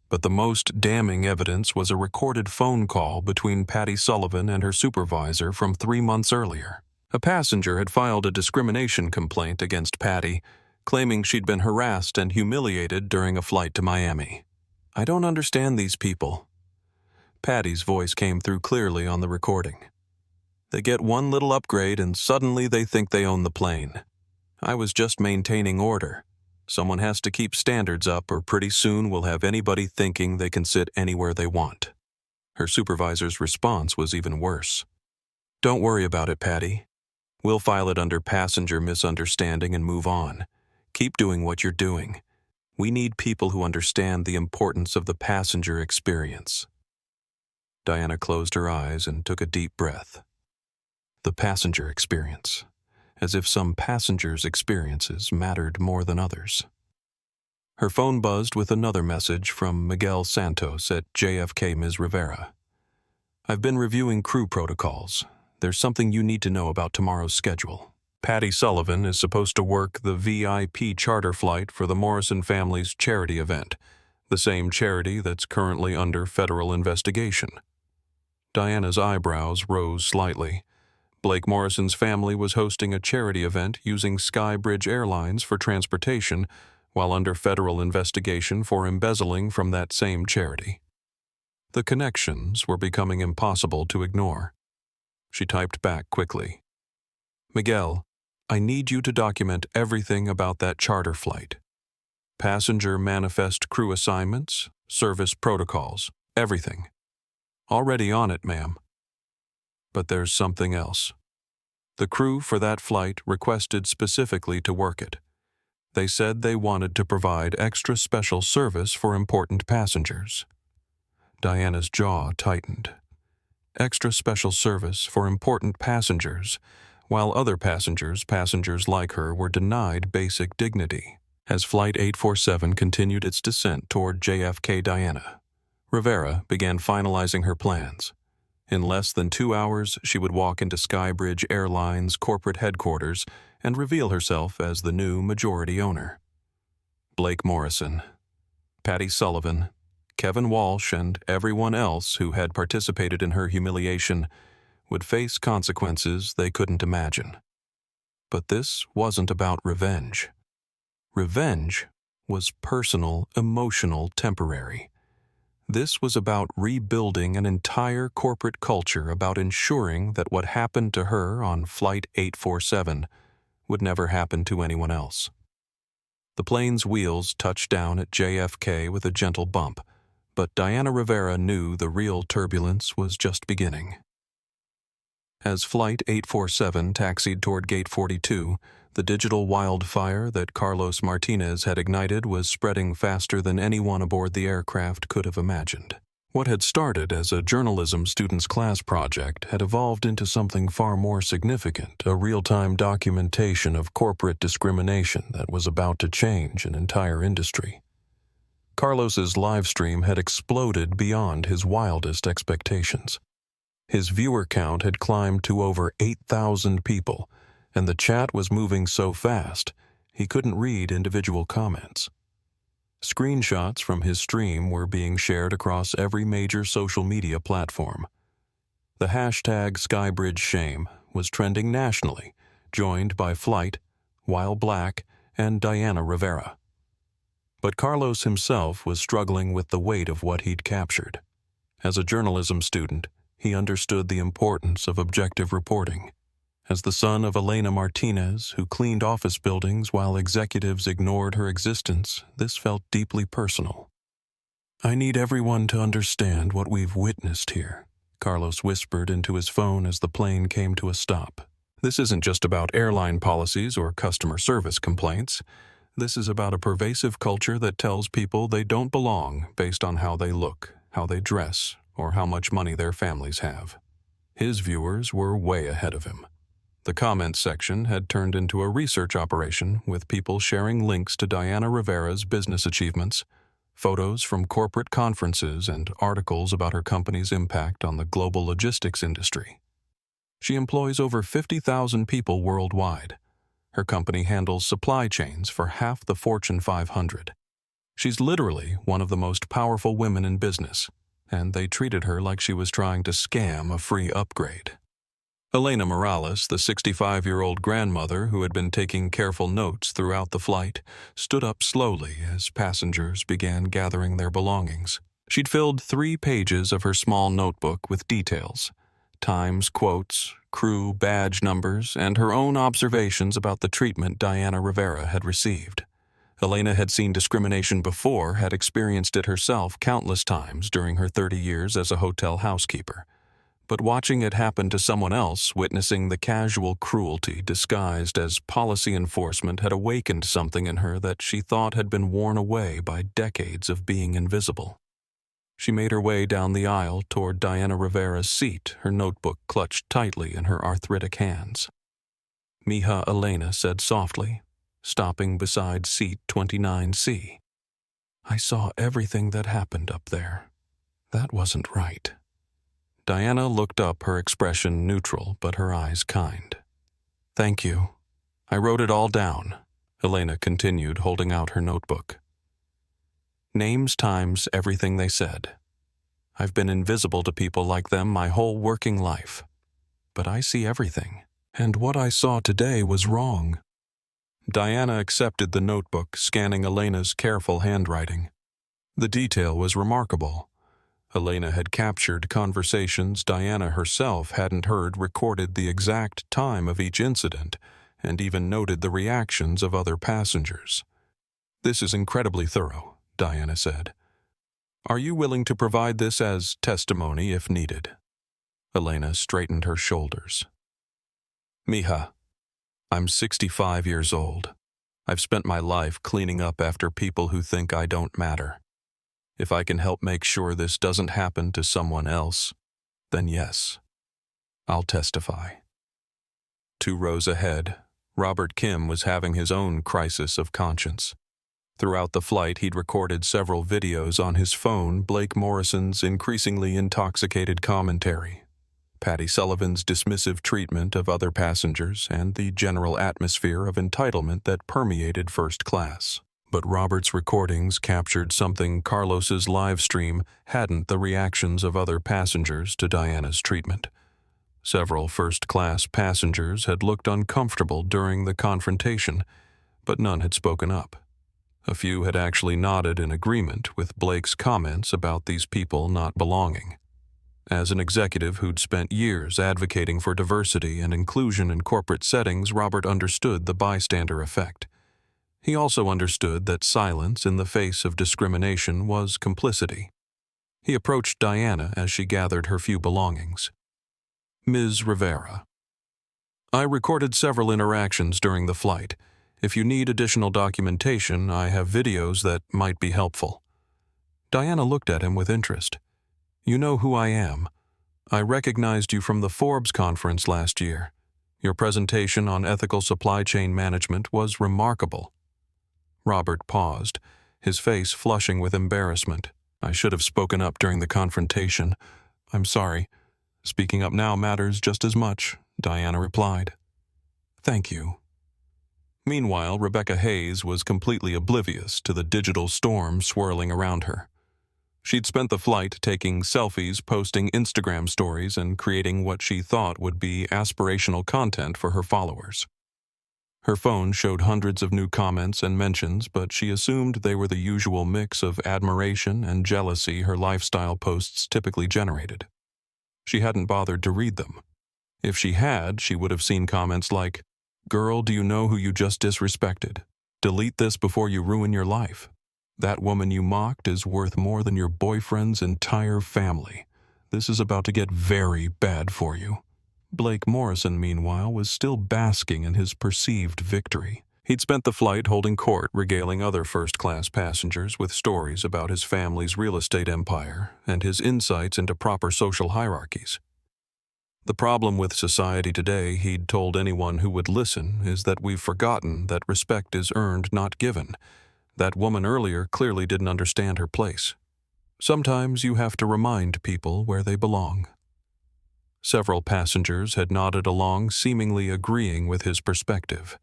But the most damning evidence was a recorded phone call between Patricia Sullivan and her supervisor from 3 months earlier. A passenger had filed a discrimination complaint against Patty, claiming she'd been harassed and humiliated during a flight to Miami. "I don't understand these people." Patty's voice came through clearly on the recording. "They get one little upgrade and suddenly they think they own the plane. I was just maintaining order. Someone has to keep standards up, or pretty soon we'll have anybody thinking they can sit anywhere they want." Her supervisor's response was even worse. "Don't worry about it, Patty. We'll file it under passenger misunderstanding and move on. Keep doing what you're doing. We need people who understand the importance of the passenger experience." Diana closed her eyes and took a deep breath. The passenger experience, as if some passengers' experiences mattered more than others. Her phone buzzed with another message from Miguel Santos at JFK. "Ms. Rivera, I've been reviewing crew protocols. There's something you need to know about tomorrow's schedule. Patricia Sullivan is supposed to work the VIP charter flight for the Morrison family's charity event, the same charity that's currently under federal investigation." Diana's eyebrows rose slightly. Blake Morrison's family was hosting a charity event using Skybridge Airlines for transportation, while under federal investigation for embezzling from that same charity. The connections were becoming impossible to ignore. She typed back quickly. "Miguel, I need you to document everything about that charter flight. Passenger manifest crew assignments, service protocols, everything. Already on it, ma'am. But there's something else. The crew for that flight requested specifically to work it. They said they wanted to provide extra special service for important passengers." Diana's jaw tightened. Extra special service for important passengers, while other passengers like her, were denied basic dignity. As Flight 847 continued its descent toward JFK, Diana Rivera began finalizing her plans. In less than 2 hours, she would walk into Skybridge Airlines corporate headquarters and reveal herself as the new majority owner. Blake Morrison, Patricia Sullivan, Kevin Walsh, and everyone else who had participated in her humiliation would face consequences they couldn't imagine. But this wasn't about revenge. Revenge was personal, emotional, temporary. This was about rebuilding an entire corporate culture, about ensuring that what happened to her on Flight 847 would never happen to anyone else. The plane's wheels touched down at JFK with a gentle bump, but Diana Rivera knew the real turbulence was just beginning. As Flight 847 taxied toward Gate 42, the digital wildfire that Carlos Martinez had ignited was spreading faster than anyone aboard the aircraft could have imagined. What had started as a journalism student's class project had evolved into something far more significant, a real-time documentation of corporate discrimination that was about to change an entire industry. Carlos's live stream had exploded beyond his wildest expectations. His viewer count had climbed to over 8,000 people, and the chat was moving so fast he couldn't read individual comments. Screenshots from his stream were being shared across every major social media platform. The hashtag #SkybridgeShame was trending nationally, joined by Flight, While Black, and Diana Rivera. But Carlos himself was struggling with the weight of what he'd captured. As a journalism student, he understood the importance of objective reporting. As the son of Elena Martinez, who cleaned office buildings while executives ignored her existence, this felt deeply personal. "I need everyone to understand what we've witnessed here," Carlos whispered into his phone as the plane came to a stop. "This isn't just about airline policies or customer service complaints. This is about a pervasive culture that tells people they don't belong based on how they look, how they dress, or how much money their families have." His viewers were way ahead of him. The comments section had turned into a research operation, with people sharing links to Diana Rivera's business achievements, photos from corporate conferences, and articles about her company's impact on the global logistics industry. She employs over 50,000 people worldwide. Her company handles supply chains for half the Fortune 500. She's literally one of the most powerful women in business, and they treated her like she was trying to scam a free upgrade. Elena Morales, the 65-year-old grandmother who had been taking careful notes throughout the flight, stood up slowly as passengers began gathering their belongings. She'd filled 3 pages of her small notebook with details: times, quotes, crew badge numbers, and her own observations about the treatment Diana Rivera had received. Elena had seen discrimination before, had experienced it herself countless times during her 30 years as a hotel housekeeper. But watching it happen to someone else, witnessing the casual cruelty disguised as policy enforcement, had awakened something in her that she thought had been worn away by decades of being invisible. She made her way down the aisle toward Diana Rivera's seat, her notebook clutched tightly in her arthritic hands. "Mija," Elena said softly, stopping beside seat 29C. "I saw everything that happened up there. That wasn't right." Diana looked up, her expression neutral, but her eyes kind. "Thank you. I wrote it all down," Elena continued, holding out her notebook. "Names times everything they said. I've been invisible to people like them my whole working life. But I see everything, and what I saw today was wrong." Diana accepted the notebook, scanning Elena's careful handwriting. The detail was remarkable. Elena had captured conversations Diana herself hadn't heard, recorded the exact time of each incident, and even noted the reactions of other passengers. "This is incredibly thorough," Diana said. "Are you willing to provide this as testimony if needed?" Elena straightened her shoulders. "Mija, I'm 65 years old. I've spent my life cleaning up after people who think I don't matter. If I can help make sure this doesn't happen to someone else, then yes, I'll testify." 2 rows ahead, Robert Kim was having his own crisis of conscience. Throughout the flight, he'd recorded several videos on his phone: Blake Morrison's increasingly intoxicated commentary, Patty Sullivan's dismissive treatment of other passengers, and the general atmosphere of entitlement that permeated first class. But Robert's recordings captured something Carlos's live stream hadn't: the reactions of other passengers to Diana's treatment. Several first-class passengers had looked uncomfortable during the confrontation, but none had spoken up. A few had actually nodded in agreement with Blake's comments about these people not belonging. As an executive who'd spent years advocating for diversity and inclusion in corporate settings, Robert understood the bystander effect. He also understood that silence in the face of discrimination was complicity. He approached Diana as she gathered her few belongings. "Ms. Rivera, I recorded several interactions during the flight. If you need additional documentation, I have videos that might be helpful." Diana looked at him with interest. "You know who I am. I recognized you from the Forbes conference last year. Your presentation on ethical supply chain management was remarkable." Robert paused, his face flushing with embarrassment. "I should have spoken up during the confrontation. I'm sorry. Speaking up now matters just as much," Diana replied. "Thank you." Meanwhile, Rebecca Hayes was completely oblivious to the digital storm swirling around her. She'd spent the flight taking selfies, posting Instagram stories, and creating what she thought would be aspirational content for her followers. Her phone showed hundreds of new comments and mentions, but she assumed they were the usual mix of admiration and jealousy her lifestyle posts typically generated. She hadn't bothered to read them. If she had, she would have seen comments like, "Girl, do you know who you just disrespected? Delete this before you ruin your life. That woman you mocked is worth more than your boyfriend's entire family. This is about to get very bad for you." Blake Morrison, meanwhile, was still basking in his perceived victory. He'd spent the flight holding court, regaling other first-class passengers with stories about his family's real estate empire and his insights into proper social hierarchies. The problem with society today, he'd told anyone who would listen, is that we've forgotten that respect is earned, not given. That woman earlier clearly didn't understand her place. Sometimes you have to remind people where they belong. Several passengers had nodded along, seemingly agreeing with his perspective.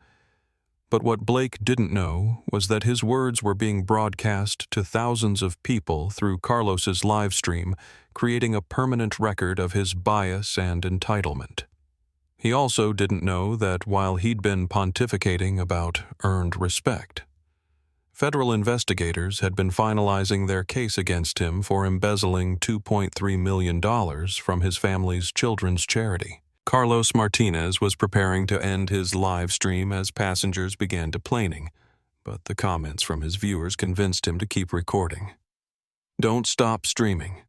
But what Blake didn't know was that his words were being broadcast to thousands of people through Carlos's live stream, creating a permanent record of his bias and entitlement. He also didn't know that while he'd been pontificating about earned respect, federal investigators had been finalizing their case against him for embezzling $2.3 million from his family's children's charity. Carlos Martinez was preparing to end his live stream as passengers began deplaning, but the comments from his viewers convinced him to keep recording. "Don't stop streaming.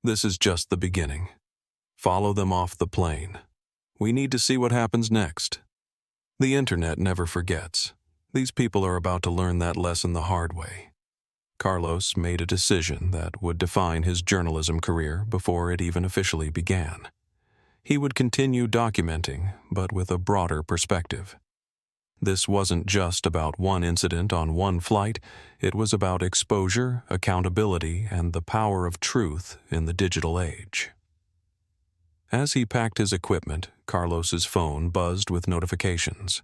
This is just the beginning. Follow them off the plane. We need to see what happens next." The internet never forgets. These people are about to learn that lesson the hard way. Carlos made a decision that would define his journalism career before it even officially began. He would continue documenting, but with a broader perspective. This wasn't just about one incident on one flight, it was about exposure, accountability, and the power of truth in the digital age. As he packed his equipment, Carlos's phone buzzed with notifications.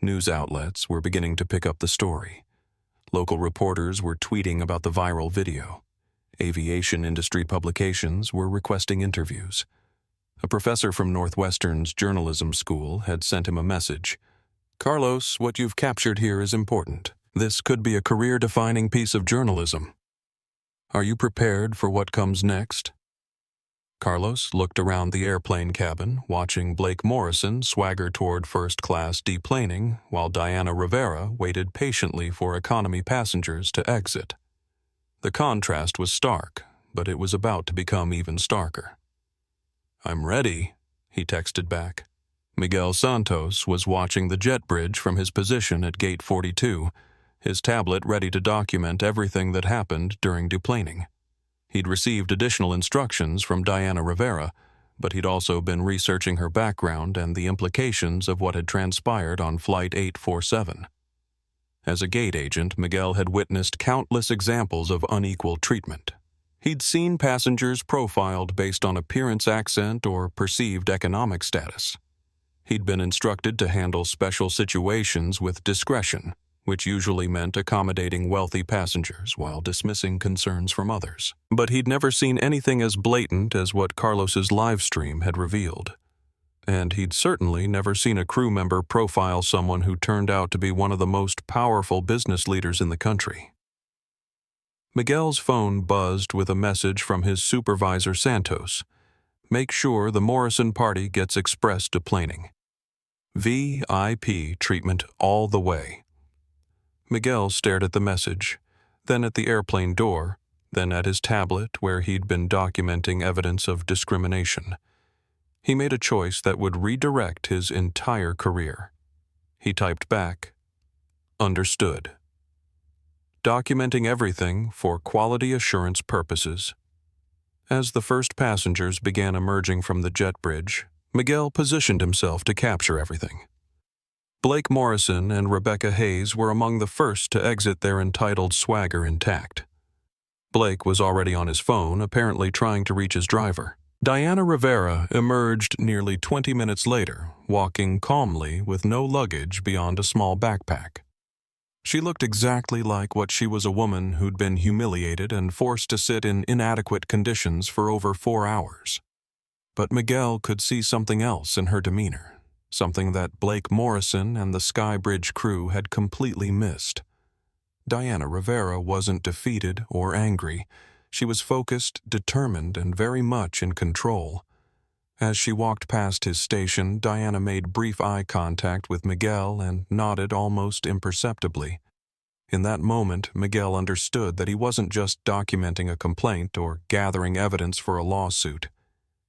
News outlets were beginning to pick up the story. Local reporters were tweeting about the viral video. Aviation industry publications were requesting interviews. A professor from Northwestern's journalism school had sent him a message. "Carlos, what you've captured here is important. This could be a career-defining piece of journalism. Are you prepared for what comes next?" Carlos looked around the airplane cabin, watching Blake Morrison swagger toward first-class deplaning, while Diana Rivera waited patiently for economy passengers to exit. The contrast was stark, but it was about to become even starker. "I'm ready," he texted back. Miguel Santos was watching the jet bridge from his position at Gate 42, his tablet ready to document everything that happened during deplaning. He'd received additional instructions from Diana Rivera, but he'd also been researching her background and the implications of what had transpired on Flight 847. As a gate agent, Miguel had witnessed countless examples of unequal treatment. He'd seen passengers profiled based on appearance, accent, or perceived economic status. He'd been instructed to handle special situations with discretion, which usually meant accommodating wealthy passengers while dismissing concerns from others. But he'd never seen anything as blatant as what Carlos's live stream had revealed. And he'd certainly never seen a crew member profile someone who turned out to be one of the most powerful business leaders in the country. Miguel's phone buzzed with a message from his supervisor Santos. "Make sure the Morrison party gets express deplaning. VIP treatment all the way." Miguel stared at the message, then at the airplane door, then at his tablet where he'd been documenting evidence of discrimination. He made a choice that would redirect his entire career. He typed back, "Understood." Documenting everything for quality assurance purposes. As the first passengers began emerging from the jet bridge, Miguel positioned himself to capture everything. Blake Morrison and Rebecca Hayes were among the first to exit their entitled swagger intact. Blake was already on his phone, apparently trying to reach his driver. Diana Rivera emerged nearly 20 minutes later, walking calmly with no luggage beyond a small backpack. She looked exactly like what she was, a woman who'd been humiliated and forced to sit in inadequate conditions for over 4 hours. But Miguel could see something else in her demeanor, something that Blake Morrison and the Skybridge crew had completely missed. Diana Rivera wasn't defeated or angry. She was focused, determined, and very much in control. As she walked past his station, Diana made brief eye contact with Miguel and nodded almost imperceptibly. In that moment, Miguel understood that he wasn't just documenting a complaint or gathering evidence for a lawsuit.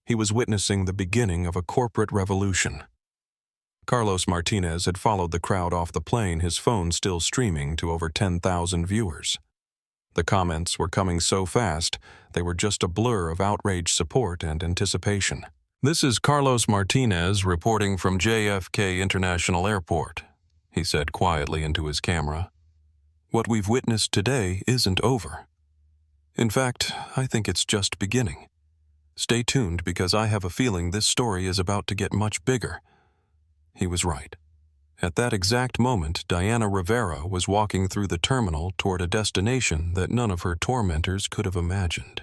He was witnessing the beginning of a corporate revolution. Carlos Martinez had followed the crowd off the plane, his phone still streaming to over 10,000 viewers. The comments were coming so fast, they were just a blur of outraged support and anticipation. "This is Carlos Martinez reporting from JFK International Airport," he said quietly into his camera. "What we've witnessed today isn't over. In fact, I think it's just beginning. Stay tuned because I have a feeling this story is about to get much bigger." He was right. At that exact moment, Diana Rivera was walking through the terminal toward a destination that none of her tormentors could have imagined.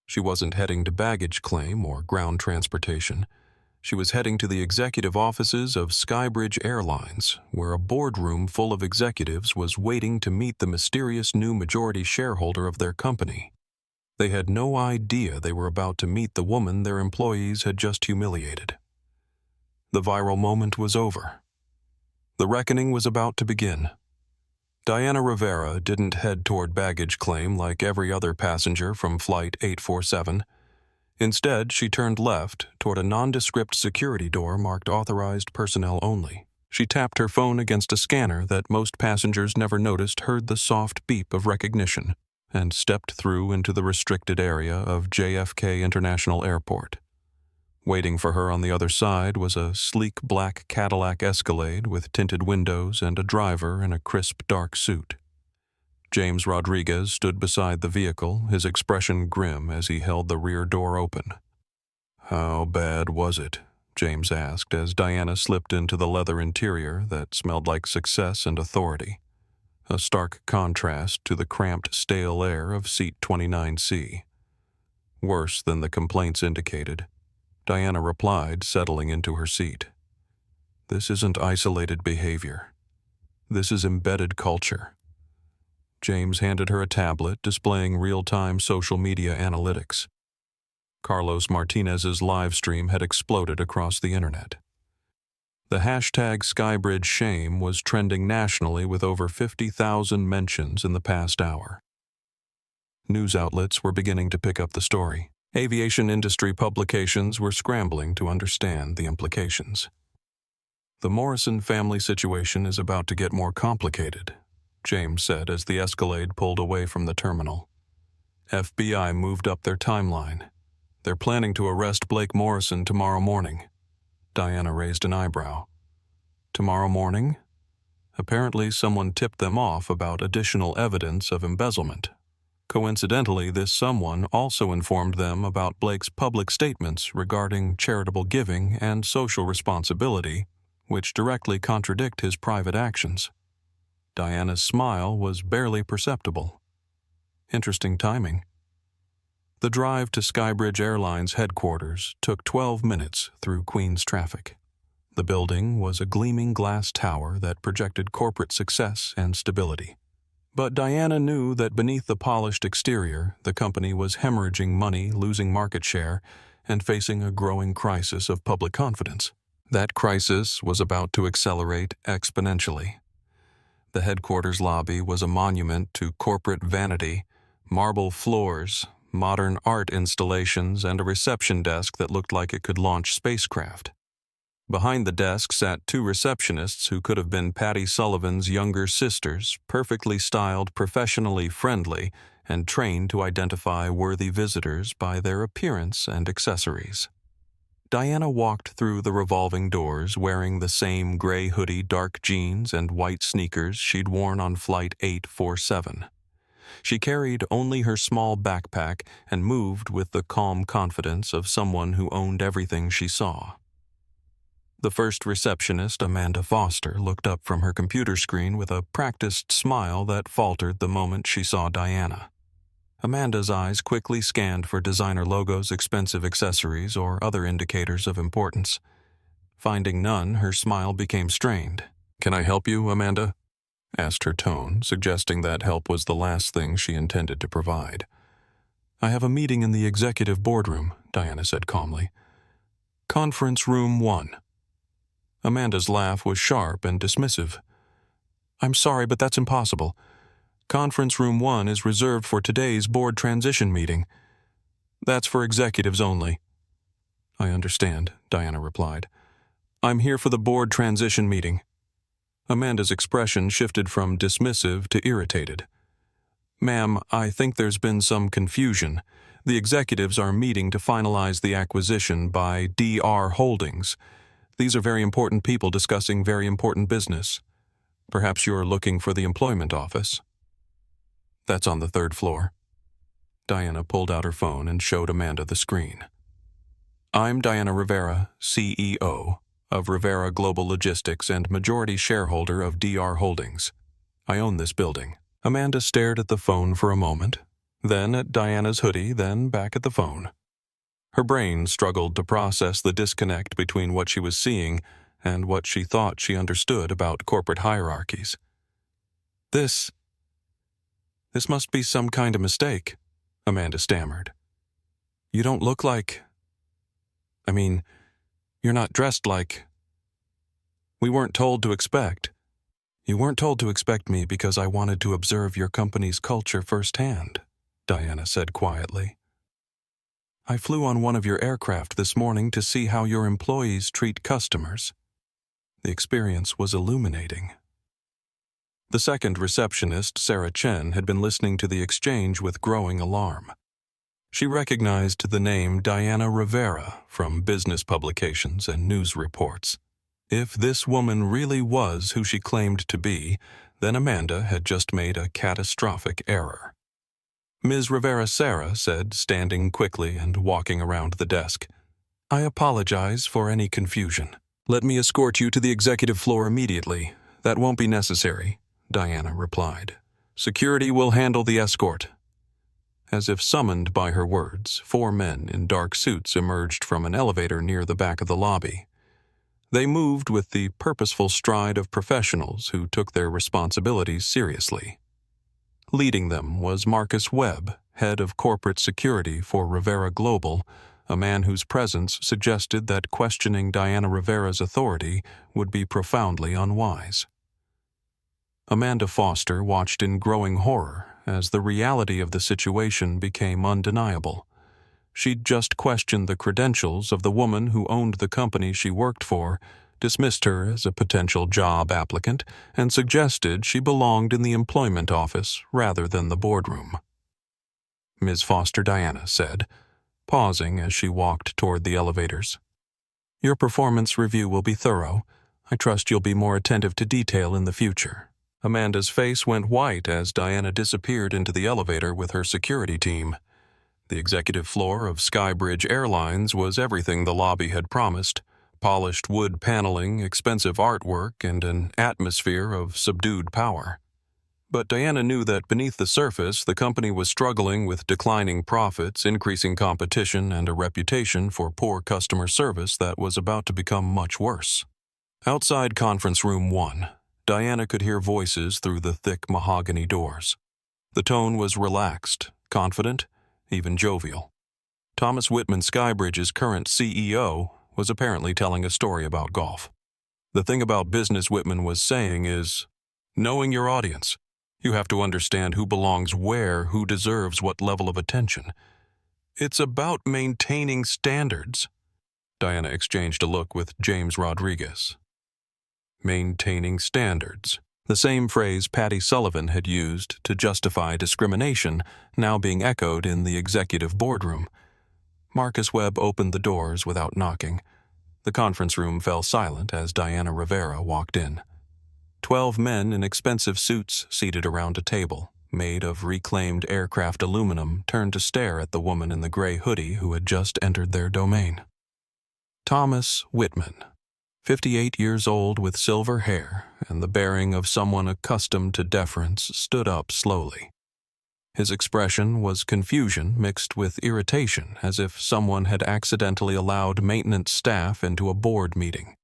She wasn't heading to baggage claim or ground transportation. She was heading to the executive offices of Skybridge Airlines, where a boardroom full of executives was waiting to meet the mysterious new majority shareholder of their company. They had no idea they were about to meet the woman their employees had just humiliated. The viral moment was over. The reckoning was about to begin. Diana Rivera didn't head toward baggage claim like every other passenger from Flight 847. Instead, she turned left toward a nondescript security door marked Authorized Personnel Only. She tapped her phone against a scanner that most passengers never noticed heard the soft beep of recognition, and stepped through into the restricted area of JFK International Airport. Waiting for her on the other side was a sleek black Cadillac Escalade with tinted windows and a driver in a crisp dark suit. James Rodriguez stood beside the vehicle, his expression grim as he held the rear door open. "How bad was it?" James asked as Diana slipped into the leather interior that smelled like success and authority, a stark contrast to the cramped, stale air of seat 29C. "Worse than the complaints indicated," Diana replied, settling into her seat. "This isn't isolated behavior. This is embedded culture." James handed her a tablet displaying real-time social media analytics. Carlos Martinez's live stream had exploded across the internet. The hashtag Skybridge Shame was trending nationally with over 50,000 mentions in the past hour. News outlets were beginning to pick up the story. Aviation industry publications were scrambling to understand the implications. "The Morrison family situation is about to get more complicated," James said as the Escalade pulled away from the terminal. "FBI moved up their timeline. They're planning to arrest Blake Morrison tomorrow morning." Diana raised an eyebrow. "Tomorrow morning?" Apparently someone tipped them off about additional evidence of embezzlement. Coincidentally, this someone also informed them about Blake's public statements regarding charitable giving and social responsibility, which directly contradict his private actions. Diana's smile was barely perceptible. Interesting timing. The drive to Skybridge Airlines headquarters took 12 minutes through Queens traffic. The building was a gleaming glass tower that projected corporate success and stability. But Diana knew that beneath the polished exterior, the company was hemorrhaging money, losing market share, and facing a growing crisis of public confidence. That crisis was about to accelerate exponentially. The headquarters lobby was a monument to corporate vanity, marble floors, modern art installations, and a reception desk that looked like it could launch spacecraft. Behind the desk sat two receptionists who could have been Patty Sullivan's younger sisters, perfectly styled, professionally friendly, and trained to identify worthy visitors by their appearance and accessories. Diana walked through the revolving doors wearing the same gray hoodie, dark jeans, and white sneakers she'd worn on Flight 847. She carried only her small backpack and moved with the calm confidence of someone who owned everything she saw. The first receptionist, Amanda Foster, looked up from her computer screen with a practiced smile that faltered the moment she saw Diana. Amanda's eyes quickly scanned for designer logos, expensive accessories, or other indicators of importance. Finding none, her smile became strained. "Can I help you, Amanda?" asked her tone, suggesting that help was the last thing she intended to provide. "I have a meeting in the executive boardroom," Diana said calmly. "Conference room 1. Amanda's laugh was sharp and dismissive. "I'm sorry, but that's impossible. Conference room 1 is reserved for today's board transition meeting. That's for executives only." "I understand," Diana replied. "I'm here for the board transition meeting." Amanda's expression shifted from dismissive to irritated. "Ma'am, I think there's been some confusion. The executives are meeting to finalize the acquisition by DR Holdings. These are very important people discussing very important business. Perhaps you're looking for the employment office." "That's on the 3rd floor." Diana pulled out her phone and showed Amanda the screen. "I'm Diana Rivera, CEO of Rivera Global Logistics and majority shareholder of DR Holdings. I own this building." Amanda stared at the phone for a moment, then at Diana's hoodie, then back at the phone. Her brain struggled to process the disconnect between what she was seeing and what she thought she understood about corporate hierarchies. This must be some kind of mistake," Amanda stammered. "You don't look like... you're not dressed like... We weren't told to expect." "You weren't told to expect me because I wanted to observe your company's culture firsthand," Diana said quietly. "I flew on one of your aircraft this morning to see how your employees treat customers. The experience was illuminating." The second receptionist, Sarah Chen, had been listening to the exchange with growing alarm. She recognized the name Diana Rivera from business publications and news reports. If this woman really was who she claimed to be, then Amanda had just made a catastrophic error. Ms. Rivera Sarah said, standing quickly and walking around the desk, "I apologize for any confusion. Let me escort you to the executive floor immediately. That won't be necessary," Diana replied. "Security will handle the escort." As if summoned by her words, 4 men in dark suits emerged from an elevator near the back of the lobby. They moved with the purposeful stride of professionals who took their responsibilities seriously. Leading them was Marcus Webb, head of corporate security for Rivera Global, a man whose presence suggested that questioning Diana Rivera's authority would be profoundly unwise. Amanda Foster watched in growing horror as the reality of the situation became undeniable. She'd just questioned the credentials of the woman who owned the company she worked for, dismissed her as a potential job applicant, and suggested she belonged in the employment office rather than the boardroom. "Ms. Foster," Diana said, pausing as she walked toward the elevators. "Your performance review will be thorough. I trust you'll be more attentive to detail in the future." Amanda's face went white as Diana disappeared into the elevator with her security team. The executive floor of Skybridge Airlines was everything the lobby had promised: polished wood paneling, expensive artwork, and an atmosphere of subdued power. But Diana knew that beneath the surface, the company was struggling with declining profits, increasing competition, and a reputation for poor customer service that was about to become much worse. Outside Conference Room 1, Diana could hear voices through the thick mahogany doors. The tone was relaxed, confident, even jovial. Thomas Whitman Skybridge's current CEO was apparently telling a story about golf. "The thing about business," Whitman was saying, is knowing your audience. You have to understand who belongs where, who deserves what level of attention. It's about maintaining standards." Diana exchanged a look with James Rodriguez. Maintaining standards. The same phrase Patty Sullivan had used to justify discrimination, now being echoed in the executive boardroom. Marcus Webb opened the doors without knocking. The conference room fell silent as Diana Rivera walked in. 12 men in expensive suits seated around a table, made of reclaimed aircraft aluminum, turned to stare at the woman in the gray hoodie who had just entered their domain. Thomas Whitman, 58 years old with silver hair and the bearing of someone accustomed to deference, stood up slowly. His expression was confusion mixed with irritation, as if someone had accidentally allowed maintenance staff into a board meeting.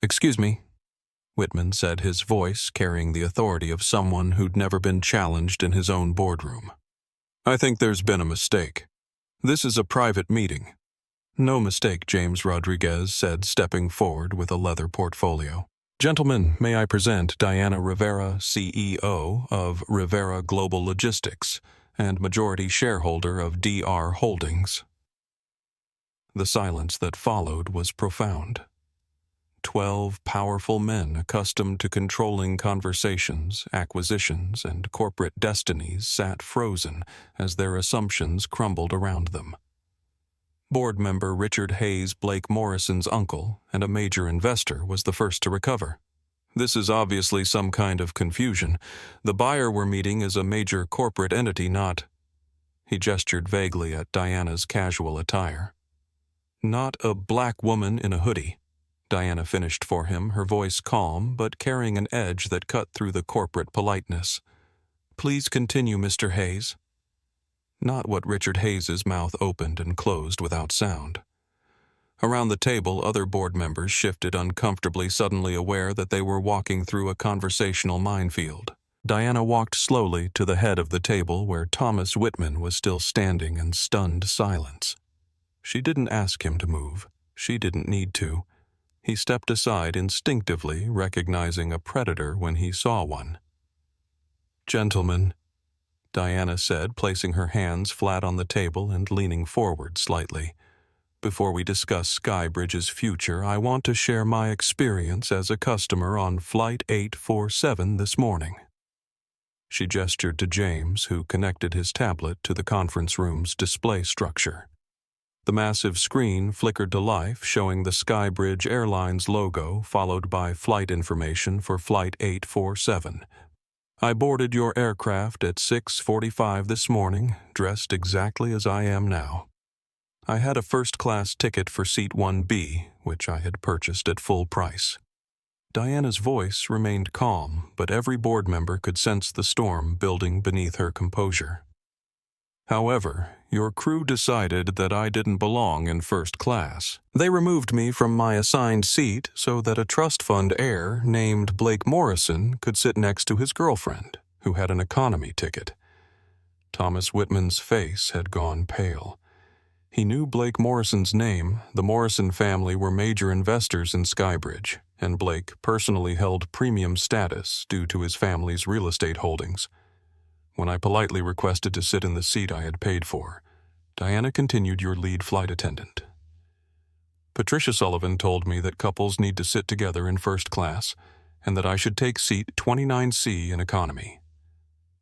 "Excuse me," Whitman said, his voice carrying the authority of someone who'd never been challenged in his own boardroom. "I think there's been a mistake. This is a private meeting." "No mistake," James Rodriguez said, stepping forward with a leather portfolio. "Gentlemen, may I present Diana Rivera, CEO of Rivera Global Logistics and majority shareholder of DR Holdings." The silence that followed was profound. 12 powerful men accustomed to controlling conversations, acquisitions, and corporate destinies sat frozen as their assumptions crumbled around them. Board member Richard Hayes, Blake Morrison's uncle and a major investor, was the first to recover. "This is obviously some kind of confusion. The buyer we're meeting is a major corporate entity, not—" He gestured vaguely at Diana's casual attire. "Not a black woman in a hoodie," Diana finished for him, her voice calm but carrying an edge that cut through the corporate politeness. "Please continue, Mr. Hayes." Not what Richard Hayes's mouth opened and closed without sound. Around the table, other board members shifted uncomfortably, suddenly aware that they were walking through a conversational minefield. Diana walked slowly to the head of the table where Thomas Whitman was still standing in stunned silence. She didn't ask him to move. She didn't need to. He stepped aside instinctively, recognizing a predator when he saw one. "Gentlemen," Diana said, placing her hands flat on the table and leaning forward slightly. "Before we discuss Skybridge's future, I want to share my experience as a customer on Flight 847 this morning." She gestured to James, who connected his tablet to the conference room's display structure. The massive screen flickered to life, showing the Skybridge Airlines logo, followed by flight information for Flight 847. "I boarded your aircraft at 6:45 this morning, dressed exactly as I am now. I had a first-class ticket for Seat 1B, which I had purchased at full price." Diana's voice remained calm, but every board member could sense the storm building beneath her composure. "However, your crew decided that I didn't belong in first class. They removed me from my assigned seat so that a trust fund heir named Blake Morrison could sit next to his girlfriend, who had an economy ticket." Thomas Whitman's face had gone pale. He knew Blake Morrison's name. The Morrison family were major investors in Skybridge, and Blake personally held premium status due to his family's real estate holdings. "When I politely requested to sit in the seat I had paid for, Diana continued, your lead flight attendant. Patricia Sullivan told me that couples need to sit together in first class, and that I should take seat 29C in economy."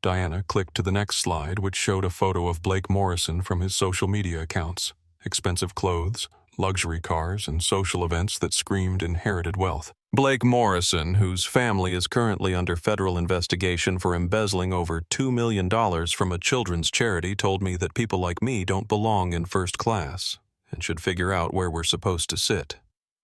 Diana clicked to the next slide, which showed a photo of Blake Morrison from his social media accounts, expensive clothes, luxury cars, and social events that screamed inherited wealth. Blake Morrison, whose family is currently under federal investigation for embezzling over $2 million from a children's charity, told me that people like me don't belong in first class and should figure out where we're supposed to sit.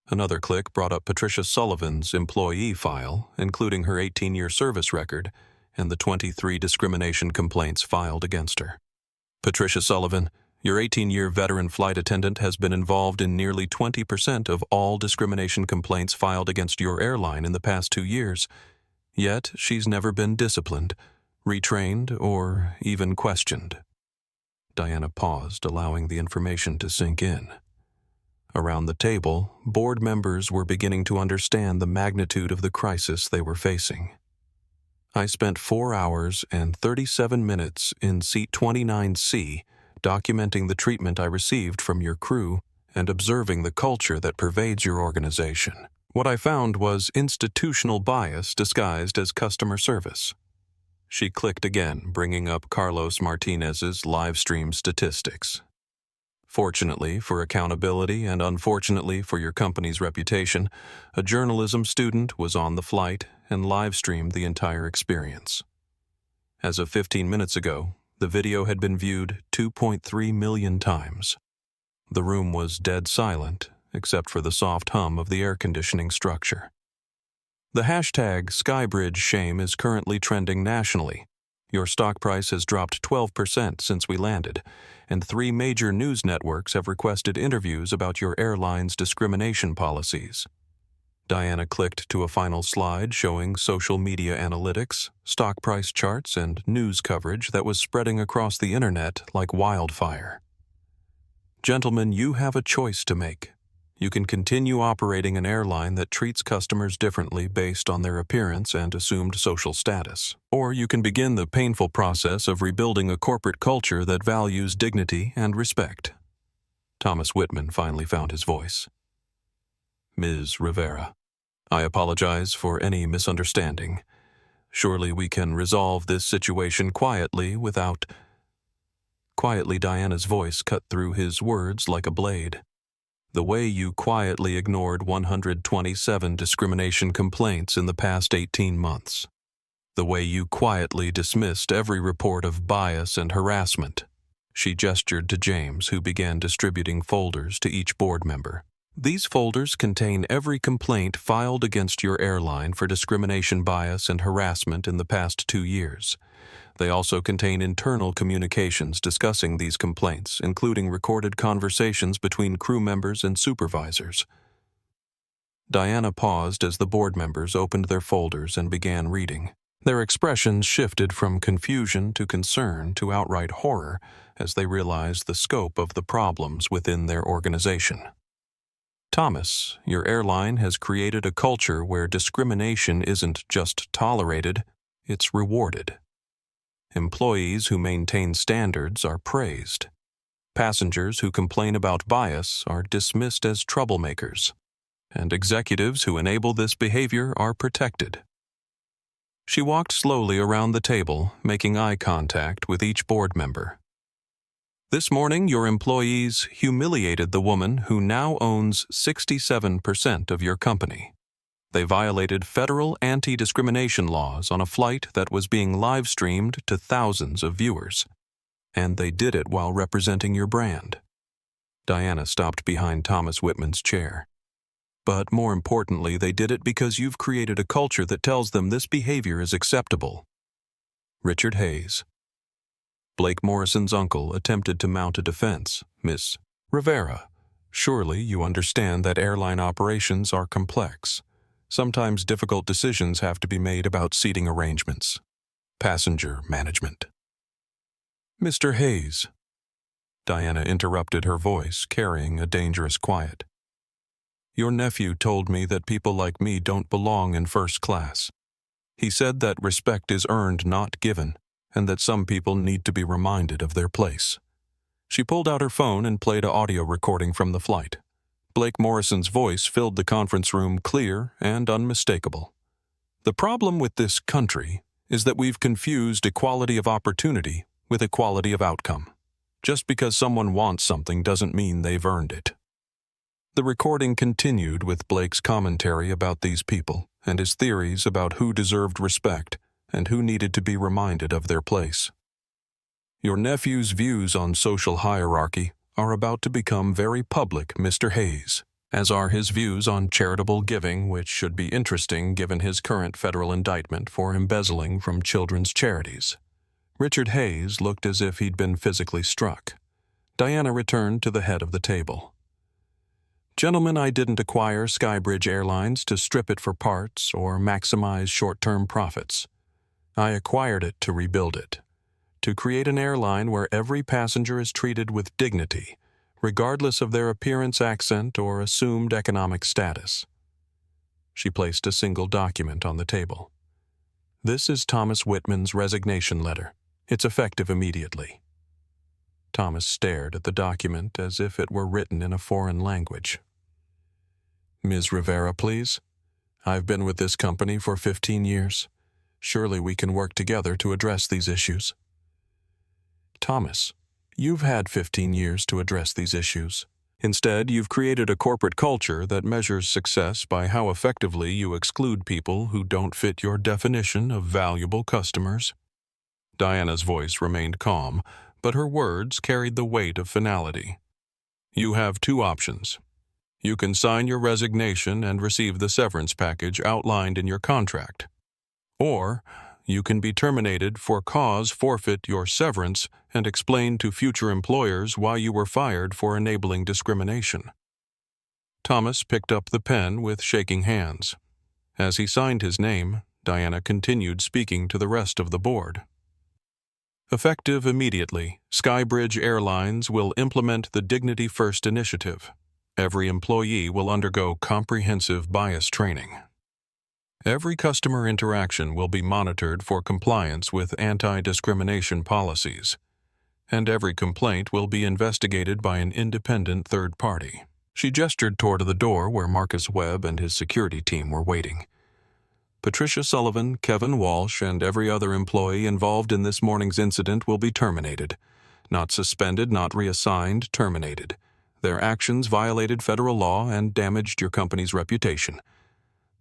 Another click brought up Patricia Sullivan's employee file, including her 18-year service record and the 23 discrimination complaints filed against her. "Patricia Sullivan, your 18-year veteran flight attendant has been involved in nearly 20% of all discrimination complaints filed against your airline in the past 2 years. Yet she's never been disciplined, retrained, or even questioned." Diana paused, allowing the information to sink in. Around the table, board members were beginning to understand the magnitude of the crisis they were facing. "I spent 4 hours and 37 minutes in seat 29C, documenting the treatment I received from your crew and observing the culture that pervades your organization. What I found was institutional bias disguised as customer service." She clicked again, bringing up Carlos Martinez's live stream statistics. Fortunately for accountability and unfortunately for your company's reputation, a journalism student was on the flight and live-streamed the entire experience. As of 15 minutes ago, the video had been viewed 2.3 million times. The room was dead silent, except for the soft hum of the air conditioning structure. The hashtag #SkybridgeShame is currently trending nationally. Your stock price has dropped 12% since we landed, and 3 major news networks have requested interviews about your airline's discrimination policies. Diana clicked to a final slide showing social media analytics, stock price charts, and news coverage that was spreading across the internet like wildfire. Gentlemen, you have a choice to make. You can continue operating an airline that treats customers differently based on their appearance and assumed social status. Or you can begin the painful process of rebuilding a corporate culture that values dignity and respect. Thomas Whitman finally found his voice. Ms. Rivera, I apologize for any misunderstanding. Surely we can resolve this situation quietly without... Quietly, Diana's voice cut through his words like a blade. The way you quietly ignored 127 discrimination complaints in the past 18 months. The way you quietly dismissed every report of bias and harassment. She gestured to James, who began distributing folders to each board member. These folders contain every complaint filed against your airline for discrimination, bias, and harassment in the past 2 years. They also contain internal communications discussing these complaints, including recorded conversations between crew members and supervisors. Diana paused as the board members opened their folders and began reading. Their expressions shifted from confusion to concern to outright horror as they realized the scope of the problems within their organization. Thomas, your airline has created a culture where discrimination isn't just tolerated, it's rewarded. Employees who maintain standards are praised. Passengers who complain about bias are dismissed as troublemakers. And executives who enable this behavior are protected. She walked slowly around the table, making eye contact with each board member. This morning, your employees humiliated the woman who now owns 67% of your company. They violated federal anti-discrimination laws on a flight that was being live-streamed to thousands of viewers. And they did it while representing your brand. Diana stopped behind Thomas Whitman's chair. But more importantly, they did it because you've created a culture that tells them this behavior is acceptable. Richard Hayes. Blake Morrison's uncle attempted to mount a defense. Miss Rivera, surely you understand that airline operations are complex. Sometimes difficult decisions have to be made about seating arrangements, passenger management. Mr. Hayes. Diana interrupted, her voice carrying a dangerous quiet. Your nephew told me that people like me don't belong in first class. He said that respect is earned, not given, and that some people need to be reminded of their place. She pulled out her phone and played an audio recording from the flight. Blake Morrison's voice filled the conference room, clear and unmistakable. The problem with this country is that we've confused equality of opportunity with equality of outcome. Just because someone wants something doesn't mean they've earned it. The recording continued with Blake's commentary about these people and his theories about who deserved respect and who needed to be reminded of their place. Your nephew's views on social hierarchy are about to become very public, Mr. Hayes, as are his views on charitable giving, which should be interesting given his current federal indictment for embezzling from children's charities. Richard Hayes looked as if he'd been physically struck. Diana returned to the head of the table. Gentlemen, I didn't acquire Skybridge Airlines to strip it for parts or maximize short-term profits. I acquired it to rebuild it, to create an airline where every passenger is treated with dignity, regardless of their appearance, accent, or assumed economic status. She placed a single document on the table. This is Thomas Whitman's resignation letter. It's effective immediately. Thomas stared at the document as if it were written in a foreign language. Ms. Rivera, please. I've been with this company for 15 years. Surely we can work together to address these issues. Thomas, you've had 15 years to address these issues. Instead, you've created a corporate culture that measures success by how effectively you exclude people who don't fit your definition of valuable customers. Diana's voice remained calm, but her words carried the weight of finality. You have two options. You can sign your resignation and receive the severance package outlined in your contract. Or, you can be terminated for cause, forfeit your severance, and explain to future employers why you were fired for enabling discrimination. Thomas picked up the pen with shaking hands. As he signed his name, Diana continued speaking to the rest of the board. Effective immediately, Skybridge Airlines will implement the Dignity First initiative. Every employee will undergo comprehensive bias training. Every customer interaction will be monitored for compliance with anti-discrimination policies, and every complaint will be investigated by an independent third party. She gestured toward the door where Marcus Webb and his security team were waiting. Patricia Sullivan, Kevin Walsh, and every other employee involved in this morning's incident will be terminated. Not suspended, not reassigned, terminated. Their actions violated federal law and damaged your company's reputation.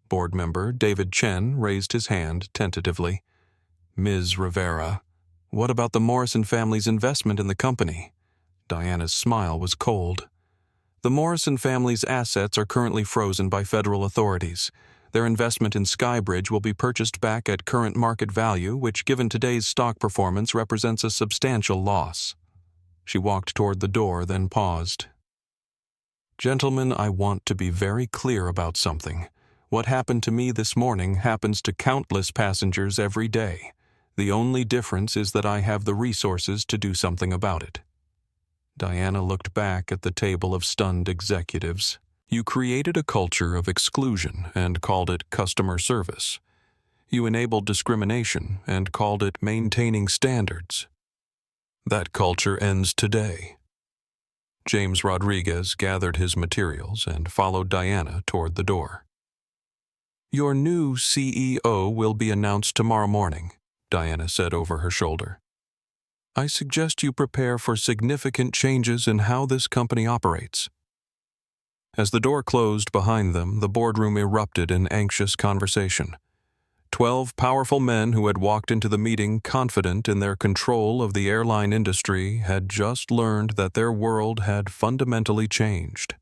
Board member David Chen raised his hand tentatively. Ms. Rivera, what about the Morrison family's investment in the company? Diana's smile was cold. The Morrison family's assets are currently frozen by federal authorities. Their investment in Skybridge will be purchased back at current market value, which, given today's stock performance, represents a substantial loss. She walked toward the door, then paused. Gentlemen, I want to be very clear about something. What happened to me this morning happens to countless passengers every day. The only difference is that I have the resources to do something about it. Diana looked back at the table of stunned executives. You created a culture of exclusion and called it customer service. You enabled discrimination and called it maintaining standards. That culture ends today. James Rodriguez gathered his materials and followed Diana toward the door. Your new CEO will be announced tomorrow morning, Diana said over her shoulder. I suggest you prepare for significant changes in how this company operates. As the door closed behind them, the boardroom erupted in anxious conversation. 12 powerful men who had walked into the meeting confident in their control of the airline industry had just learned that their world had fundamentally changed.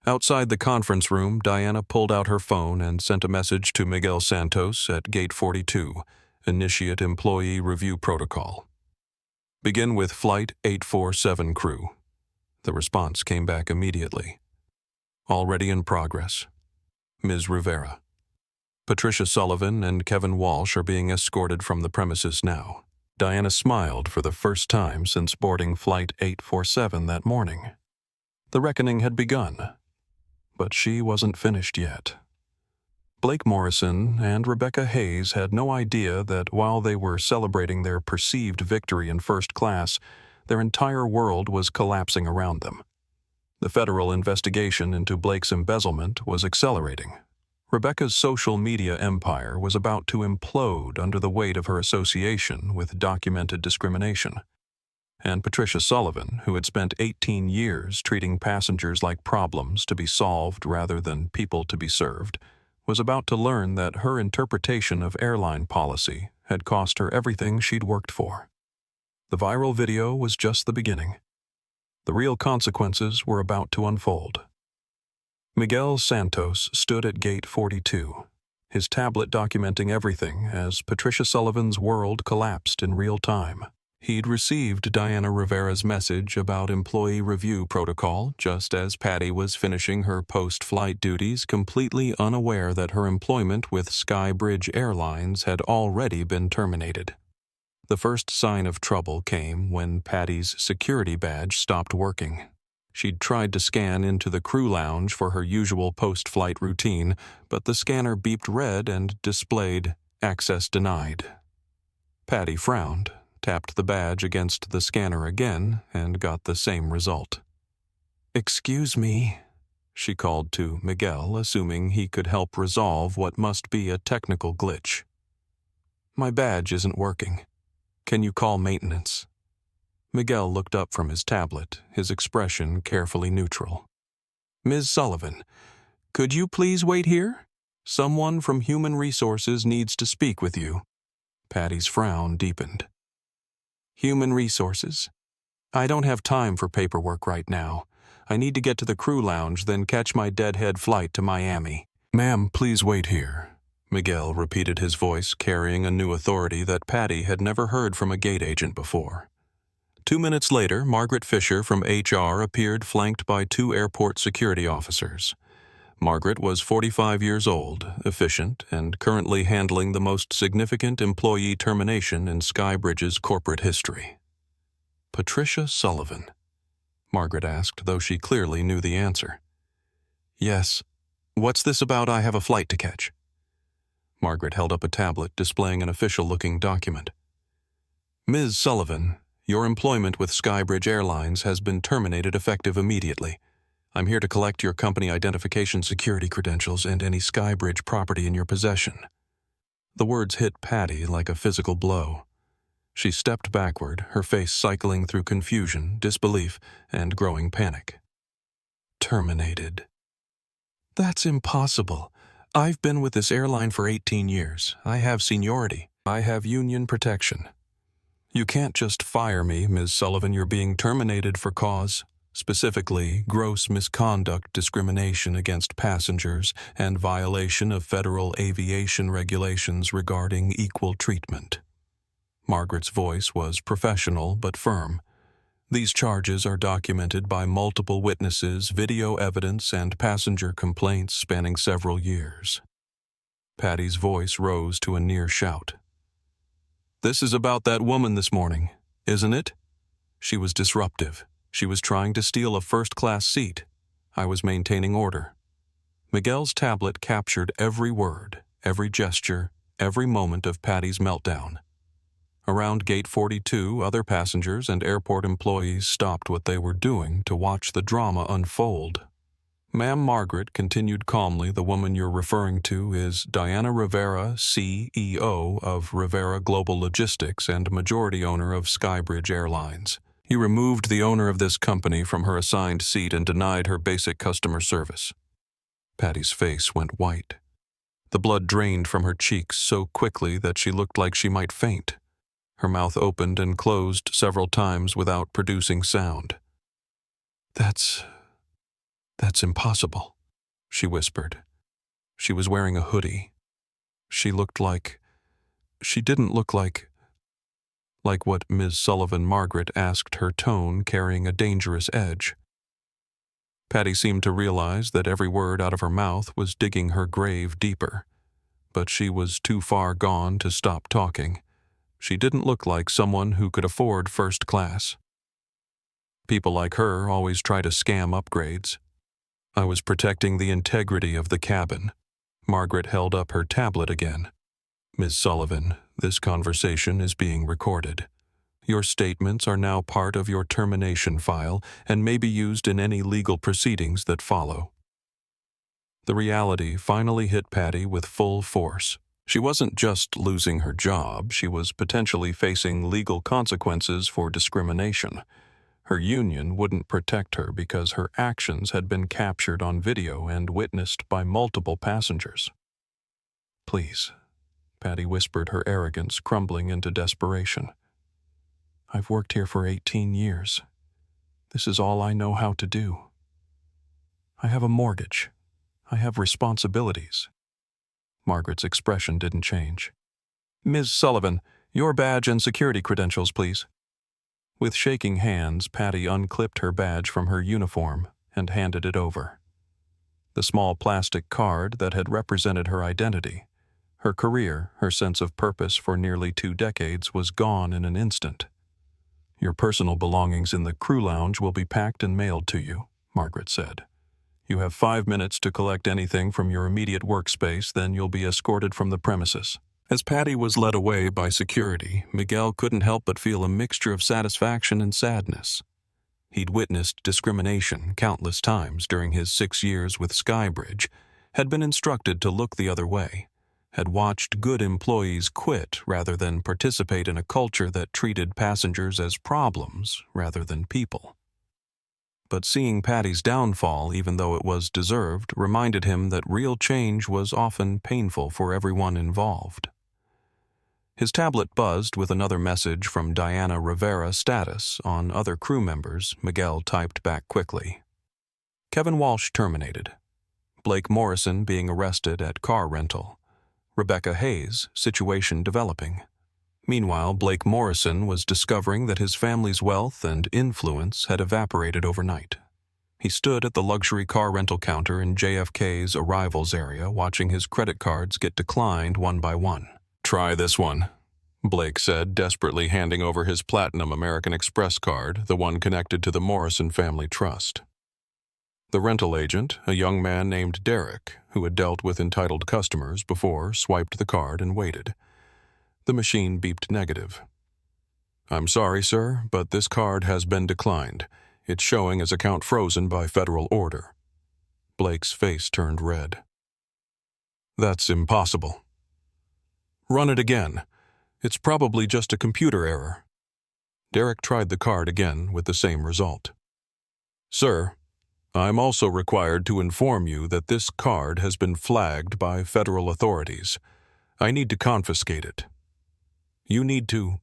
Outside the conference room, Diana pulled out her phone and sent a message to Miguel Santos at Gate 42, Initiate Employee Review Protocol. Begin with Flight 847 crew. The response came back immediately. Already in progress. Ms. Rivera. Patricia Sullivan and Kevin Walsh are being escorted from the premises now. Diana smiled for the first time since boarding Flight 847 that morning. The reckoning had begun, but she wasn't finished yet. Blake Morrison and Rebecca Hayes had no idea that while they were celebrating their perceived victory in first class, their entire world was collapsing around them. The federal investigation into Blake's embezzlement was accelerating. Rebecca's social media empire was about to implode under the weight of her association with documented discrimination. And Patricia Sullivan, who had spent 18 years treating passengers like problems to be solved rather than people to be served, was about to learn that her interpretation of airline policy had cost her everything she'd worked for. The viral video was just the beginning. The real consequences were about to unfold. Miguel Santos stood at Gate 42, his tablet documenting everything as Patricia Sullivan's world collapsed in real time. He'd received Diana Rivera's message about employee review protocol just as Patty was finishing her post-flight duties, completely unaware that her employment with Skybridge Airlines had already been terminated. The first sign of trouble came when Patty's security badge stopped working. She'd tried to scan into the crew lounge for her usual post-flight routine, but the scanner beeped red and displayed "Access denied." Patty frowned, tapped the badge against the scanner again, and got the same result. "Excuse me," she called to Miguel, assuming he could help resolve what must be a technical glitch. "My badge isn't working. Can you call maintenance?" Miguel looked up from his tablet, his expression carefully neutral. "Ms. Sullivan, could you please wait here? Someone from Human Resources needs to speak with you." Patty's frown deepened. "Human Resources? I don't have time for paperwork right now. I need to get to the crew lounge, then catch my deadhead flight to Miami." "Ma'am, please wait here," Miguel repeated, his voice carrying a new authority that Patty had never heard from a gate agent before. 2 minutes later, Margaret Fisher from HR appeared, flanked by 2 airport security officers. Margaret was 45 years old, efficient, and currently handling the most significant employee termination in Skybridge's corporate history. "Patricia Sullivan?" Margaret asked, though she clearly knew the answer. "Yes. What's this about I have a flight to catch?" Margaret held up a tablet displaying an official-looking document. "Ms. Sullivan, your employment with Skybridge Airlines has been terminated effective immediately. I'm here to collect your company identification security credentials and any Skybridge property in your possession." The words hit Patty like a physical blow. She stepped backward, her face cycling through confusion, disbelief, and growing panic. "Terminated? That's impossible. I've been with this airline for 18 years. I have seniority. I have union protection. You can't just fire me, Ms. Sullivan. You're being terminated for cause, specifically gross misconduct, discrimination against passengers, and violation of federal aviation regulations regarding equal treatment." Margaret's voice was professional but firm. "These charges are documented by multiple witnesses, video evidence, and passenger complaints spanning several years." Patty's voice rose to a near shout. "This is about that woman this morning, isn't it? She was disruptive. She was trying to steal a first-class seat. I was maintaining order." Miguel's tablet captured every word, every gesture, every moment of Patty's meltdown. Around Gate 42, other passengers and airport employees stopped what they were doing to watch the drama unfold. "Ma'am," Margaret continued calmly, "the woman you're referring to is Diana Rivera, CEO of Rivera Global Logistics and majority owner of Skybridge Airlines. You removed the owner of this company from her assigned seat and denied her basic customer service." Patty's face went white. The blood drained from her cheeks so quickly that she looked like she might faint. Her mouth opened and closed several times without producing sound. That's impossible," she whispered. She was wearing a hoodie. She didn't look like what Ms. Sullivan. Margaret asked, her tone carrying a dangerous edge. Patty seemed to realize that every word out of her mouth was digging her grave deeper, but she was too far gone to stop talking. She didn't look like someone who could afford first class. People like her always try to scam upgrades. "I was protecting the integrity of the cabin." Margaret held up her tablet again. "Ms. Sullivan, this conversation is being recorded. Your statements are now part of your termination file and may be used in any legal proceedings that follow." The reality finally hit Patty with full force. She wasn't just losing her job, she was potentially facing legal consequences for discrimination. Her union wouldn't protect her because her actions had been captured on video and witnessed by multiple passengers. "Please," Patty whispered, her arrogance crumbling into desperation. "I've worked here for 18 years. This is all I know how to do. I have a mortgage. I have responsibilities." Margaret's expression didn't change. "Ms. Sullivan, your badge and security credentials, please." With shaking hands, Patty unclipped her badge from her uniform and handed it over. The small plastic card that had represented her identity, her career, her sense of purpose for nearly 2 decades was gone in an instant. "Your personal belongings in the crew lounge will be packed and mailed to you," Margaret said. "You have 5 minutes to collect anything from your immediate workspace, then you'll be escorted from the premises." As Patty was led away by security, Miguel couldn't help but feel a mixture of satisfaction and sadness. He'd witnessed discrimination countless times during his 6 years with Skybridge, had been instructed to look the other way, had watched good employees quit rather than participate in a culture that treated passengers as problems rather than people. But seeing Patty's downfall, even though it was deserved, reminded him that real change was often painful for everyone involved. His tablet buzzed with another message from Diana Rivera status on other crew members. Miguel typed back quickly. Kevin Walsh terminated. Blake Morrison being arrested at car rental. Rebecca Hayes, situation developing. Meanwhile, Blake Morrison was discovering that his family's wealth and influence had evaporated overnight. He stood at the luxury car rental counter in JFK's arrivals area, watching his credit cards get declined one by one. "Try this one," Blake said, desperately handing over his platinum American Express card, the one connected to the Morrison family trust. The rental agent, a young man named Derek, who had dealt with entitled customers before, swiped the card and waited. The machine beeped negative. "I'm sorry, sir, but this card has been declined. It's showing as account frozen by federal order." Blake's face turned red. "That's impossible." "Run it again. It's probably just a computer error." Derek tried the card again with the same result. "Sir, I'm also required to inform you that this card has been flagged by federal authorities. I need to confiscate it. You need to—"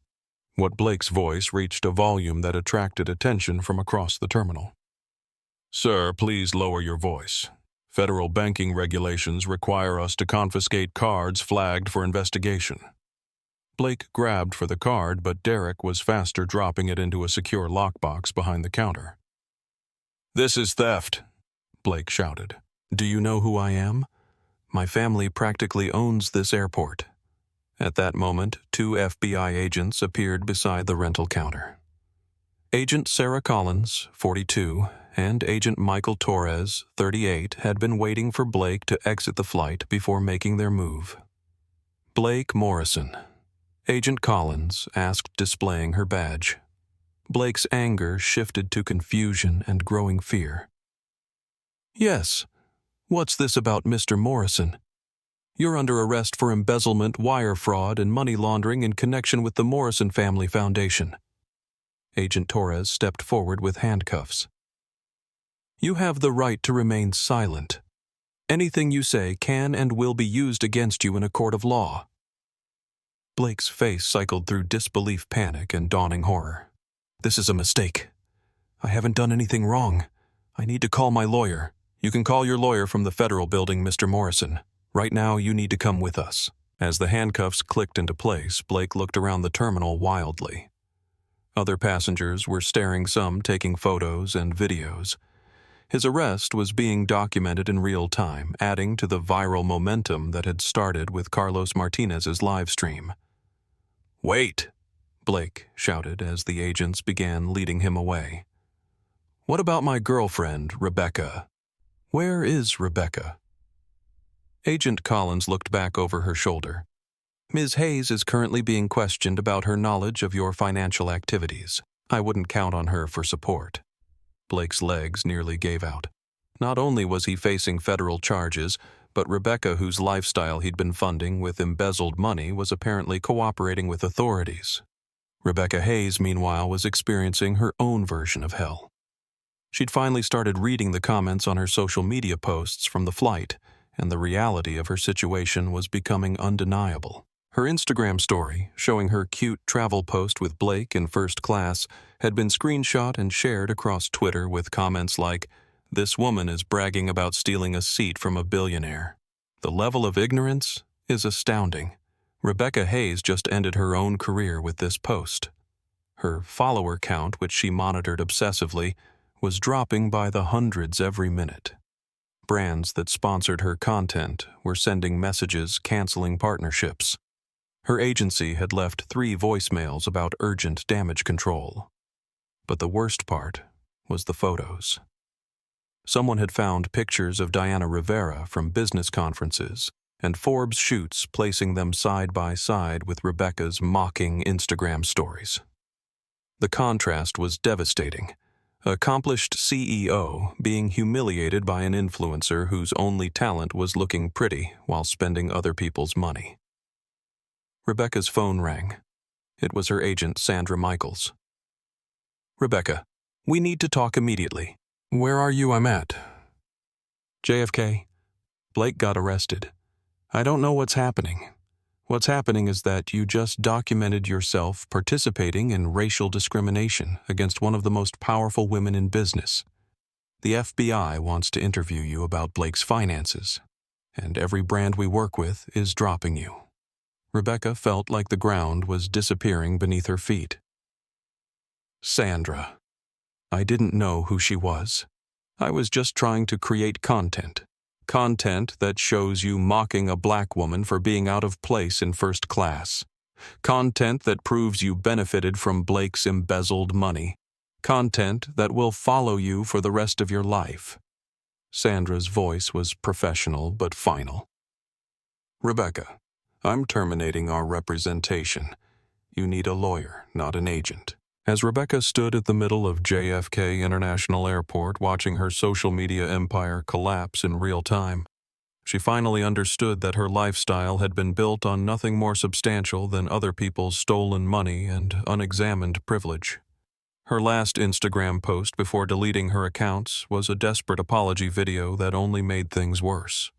What Blake's voice reached a volume that attracted attention from across the terminal. "Sir, please lower your voice. Federal banking regulations require us to confiscate cards flagged for investigation." Blake grabbed for the card, but Derek was faster, dropping it into a secure lockbox behind the counter. "This is theft," Blake shouted. "Do you know who I am? My family practically owns this airport." At that moment, 2 FBI agents appeared beside the rental counter. Agent Sarah Collins, 42, and Agent Michael Torres, 38, had been waiting for Blake to exit the flight before making their move. "Blake Morrison," Agent Collins asked, displaying her badge. Blake's anger shifted to confusion and growing fear. "Yes. What's this about Mr. Morrison? You're under arrest for embezzlement, wire fraud, and money laundering in connection with the Morrison Family Foundation." Agent Torres stepped forward with handcuffs. "You have the right to remain silent. Anything you say can and will be used against you in a court of law." Blake's face cycled through disbelief, panic, and dawning horror. "This is a mistake. I haven't done anything wrong. I need to call my lawyer. You can call your lawyer from the federal building, Mr. Morrison. Right now, you need to come with us." As the handcuffs clicked into place, Blake looked around the terminal wildly. Other passengers were staring, some taking photos and videos. His arrest was being documented in real time, adding to the viral momentum that had started with Carlos Martinez's live stream. "Wait!" Blake shouted as the agents began leading him away. "What about my girlfriend, Rebecca? Where is Rebecca?" Agent Collins looked back over her shoulder. "Ms. Hayes is currently being questioned about her knowledge of your financial activities. I wouldn't count on her for support." Blake's legs nearly gave out. Not only was he facing federal charges, but Rebecca, whose lifestyle he'd been funding with embezzled money, was apparently cooperating with authorities. Rebecca Hayes, meanwhile, was experiencing her own version of hell. She'd finally started reading the comments on her social media posts from the flight, and the reality of her situation was becoming undeniable. Her Instagram story, showing her cute travel post with Blake in first class, had been screenshot and shared across Twitter with comments like, "This woman is bragging about stealing a seat from a billionaire." The level of ignorance is astounding. Rebecca Hayes just ended her own career with this post. Her follower count, which she monitored obsessively, was dropping by the hundreds every minute. Brands that sponsored her content were sending messages canceling partnerships. Her agency had left 3 voicemails about urgent damage control. But the worst part was the photos. Someone had found pictures of Diana Rivera from business conferences, and Forbes shoots placing them side by side with Rebecca's mocking Instagram stories. The contrast was devastating. Accomplished CEO being humiliated by an influencer whose only talent was looking pretty while spending other people's money. Rebecca's phone rang. It was her agent, Sandra Michaels. "Rebecca, we need to talk immediately." "Where are you? I'm at JFK. Blake got arrested. I don't know what's happening. What's happening is that you just documented yourself participating in racial discrimination against one of the most powerful women in business. The FBI wants to interview you about Blake's finances, and every brand we work with is dropping you." Rebecca felt like the ground was disappearing beneath her feet. Sandra. I didn't know who she was. I was just trying to create content. Content that shows you mocking a black woman for being out of place in first class. Content that proves you benefited from Blake's embezzled money. Content that will follow you for the rest of your life. Sandra's voice was professional but final. "Rebecca, I'm terminating our representation. You need a lawyer, not an agent." As Rebecca stood at the middle of JFK International Airport watching her social media empire collapse in real time, she finally understood that her lifestyle had been built on nothing more substantial than other people's stolen money and unexamined privilege. Her last Instagram post before deleting her accounts was a desperate apology video that only made things worse.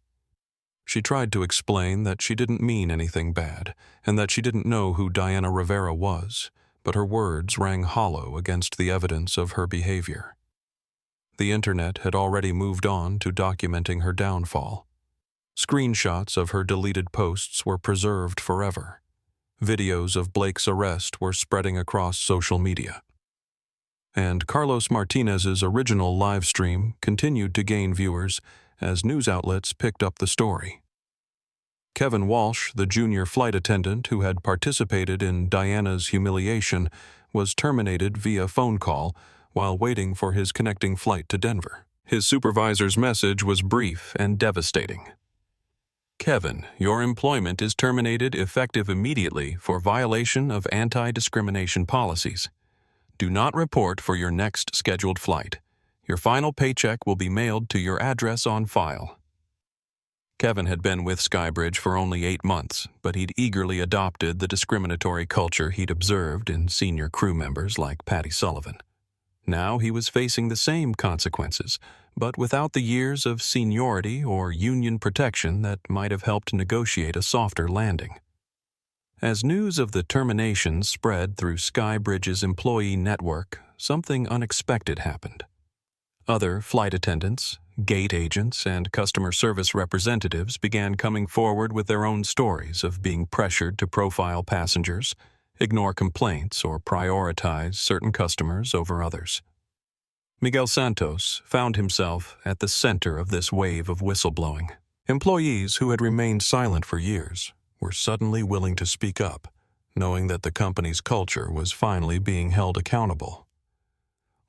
She tried to explain that she didn't mean anything bad and that she didn't know who Diana Rivera was, but her words rang hollow against the evidence of her behavior. The internet had already moved on to documenting her downfall. Screenshots of her deleted posts were preserved forever. Videos of Blake's arrest were spreading across social media. And Carlos Martinez's original live stream continued to gain viewers as news outlets picked up the story. Kevin Walsh, the junior flight attendant who had participated in Diana's humiliation, was terminated via phone call while waiting for his connecting flight to Denver. His supervisor's message was brief and devastating. "Kevin, your employment is terminated effective immediately for violation of anti-discrimination policies. Do not report for your next scheduled flight. Your final paycheck will be mailed to your address on file." Kevin had been with Skybridge for only 8 months, but he'd eagerly adopted the discriminatory culture he'd observed in senior crew members like Patty Sullivan. Now he was facing the same consequences, but without the years of seniority or union protection that might have helped negotiate a softer landing. As news of the termination spread through Skybridge's employee network, something unexpected happened. Other flight attendants, gate agents, and customer service representatives began coming forward with their own stories of being pressured to profile passengers, ignore complaints, or prioritize certain customers over others. Miguel Santos found himself at the center of this wave of whistleblowing. Employees who had remained silent for years were suddenly willing to speak up, knowing that the company's culture was finally being held accountable.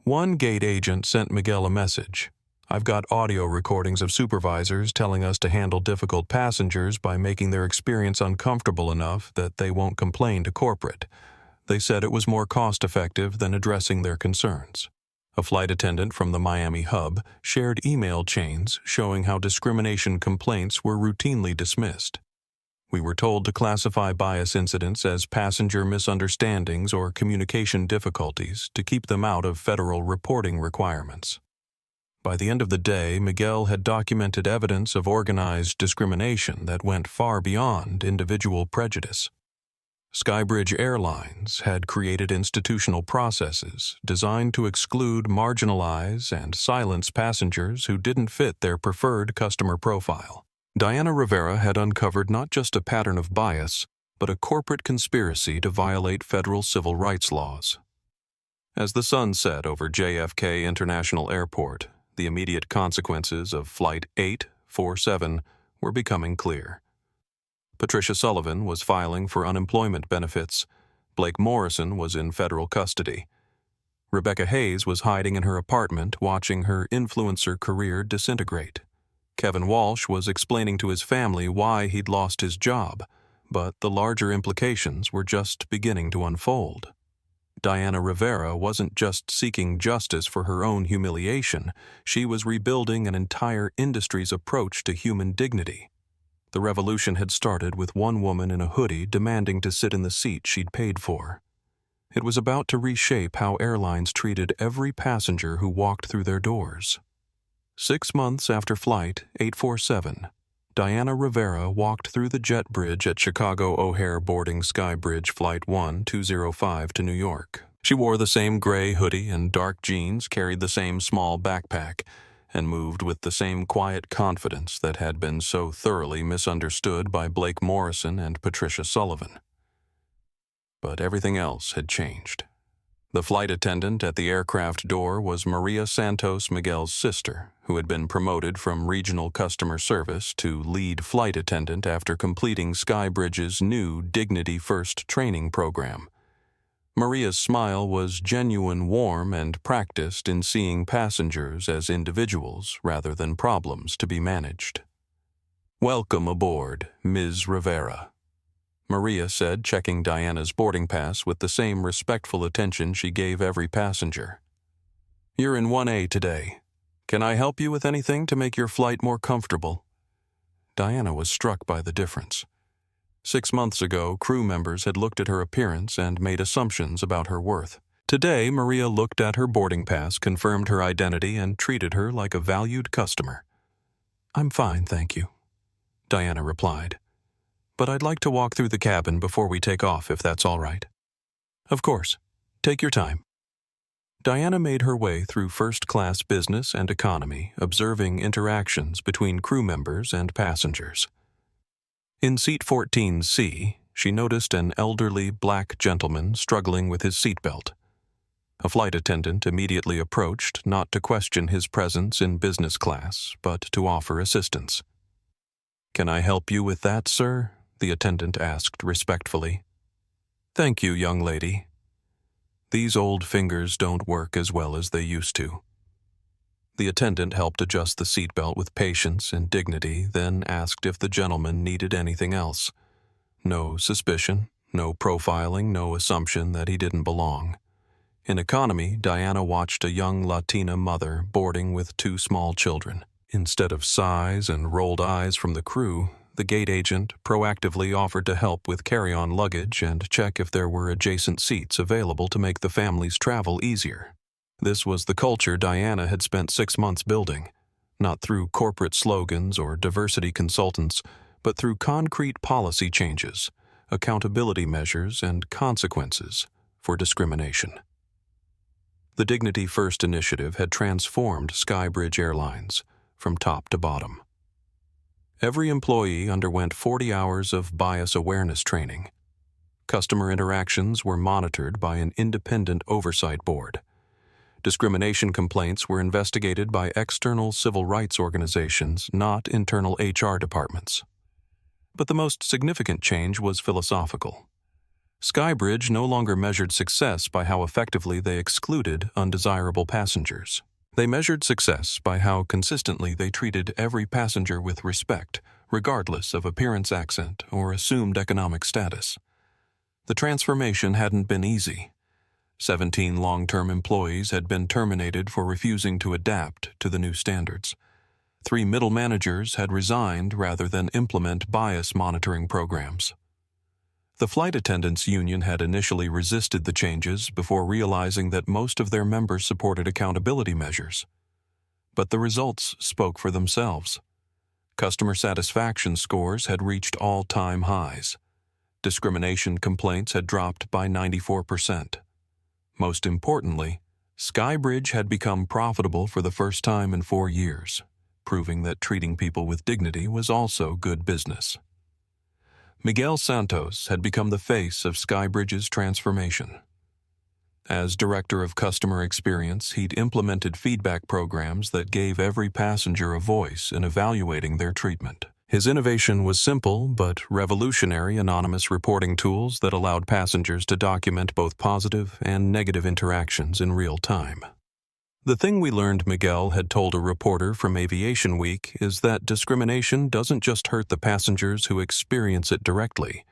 One gate agent sent Miguel a message. "I've got audio recordings of supervisors telling us to handle difficult passengers by making their experience uncomfortable enough that they won't complain to corporate. They said it was more cost-effective than addressing their concerns." A flight attendant from the Miami hub shared email chains showing how discrimination complaints were routinely dismissed. "We were told to classify bias incidents as passenger misunderstandings or communication difficulties to keep them out of federal reporting requirements." By the end of the day, Miguel had documented evidence of organized discrimination that went far beyond individual prejudice. Skybridge Airlines had created institutional processes designed to exclude, marginalize, and silence passengers who didn't fit their preferred customer profile. Diana Rivera had uncovered not just a pattern of bias, but a corporate conspiracy to violate federal civil rights laws. As the sun set over JFK International Airport, the immediate consequences of Flight 847 were becoming clear. Patricia Sullivan was filing for unemployment benefits. Blake Morrison was in federal custody. Rebecca Hayes was hiding in her apartment watching her influencer career disintegrate. Kevin Walsh was explaining to his family why he'd lost his job, but the larger implications were just beginning to unfold. Diana Rivera wasn't just seeking justice for her own humiliation, she was rebuilding an entire industry's approach to human dignity. The revolution had started with one woman in a hoodie demanding to sit in the seat she'd paid for. It was about to reshape how airlines treated every passenger who walked through their doors. 6 months after Flight 847, Diana Rivera walked through the jet bridge at Chicago O'Hare boarding Skybridge Flight 1205 to New York. She wore the same gray hoodie and dark jeans, carried the same small backpack, and moved with the same quiet confidence that had been so thoroughly misunderstood by Blake Morrison and Patricia Sullivan. But everything else had changed. The flight attendant at the aircraft door was Maria Santos Miguel's sister, who had been promoted from regional customer service to lead flight attendant after completing Skybridge's new Dignity First training program. Maria's smile was genuine, warm, and practiced in seeing passengers as individuals rather than problems to be managed. "Welcome aboard, Ms. Rivera," Maria said, checking Diana's boarding pass with the same respectful attention she gave every passenger. "You're in 1A today. Can I help you with anything to make your flight more comfortable?" Diana was struck by the difference. 6 months ago, crew members had looked at her appearance and made assumptions about her worth. Today, Maria looked at her boarding pass, confirmed her identity, and treated her like a valued customer. "I'm fine, thank you," Diana replied. "But I'd like to walk through the cabin before we take off, if that's all right." "Of course. Take your time." Diana made her way through first-class business and economy, observing interactions between crew members and passengers. In seat 14C, she noticed an elderly black gentleman struggling with his seatbelt. A flight attendant immediately approached, not to question his presence in business class, but to offer assistance. "Can I help you with that, sir?" the attendant asked respectfully. "Thank you, young lady. These old fingers don't work as well as they used to." The attendant helped adjust the seatbelt with patience and dignity, then asked if the gentleman needed anything else. No suspicion, no profiling, no assumption that he didn't belong. In economy, Diana watched a young Latina mother boarding with 2 small children. Instead of sighs and rolled eyes from the crew, the gate agent proactively offered to help with carry-on luggage and check if there were adjacent seats available to make the family's travel easier. This was the culture Diana had spent 6 months building, not through corporate slogans or diversity consultants, but through concrete policy changes, accountability measures, and consequences for discrimination. The Dignity First initiative had transformed Skybridge Airlines from top to bottom. Every employee underwent 40 hours of bias awareness training. Customer interactions were monitored by an independent oversight board. Discrimination complaints were investigated by external civil rights organizations, not internal HR departments. But the most significant change was philosophical. Skybridge no longer measured success by how effectively they excluded undesirable passengers. They measured success by how consistently they treated every passenger with respect, regardless of appearance, accent, or assumed economic status. The transformation hadn't been easy. 17 long-term employees had been terminated for refusing to adapt to the new standards. 3 middle managers had resigned rather than implement bias monitoring programs. The flight attendants union had initially resisted the changes before realizing that most of their members supported accountability measures. But the results spoke for themselves. Customer satisfaction scores had reached all-time highs. Discrimination complaints had dropped by 94%. Most importantly, Skybridge had become profitable for the first time in 4 years, proving that treating people with dignity was also good business. Miguel Santos had become the face of Skybridge's transformation. As Director of Customer Experience, he'd implemented feedback programs that gave every passenger a voice in evaluating their treatment. His innovation was simple but revolutionary anonymous reporting tools that allowed passengers to document both positive and negative interactions in real time. The thing we learned, Miguel had told a reporter from Aviation Week, is that discrimination doesn't just hurt the passengers who experience it directly.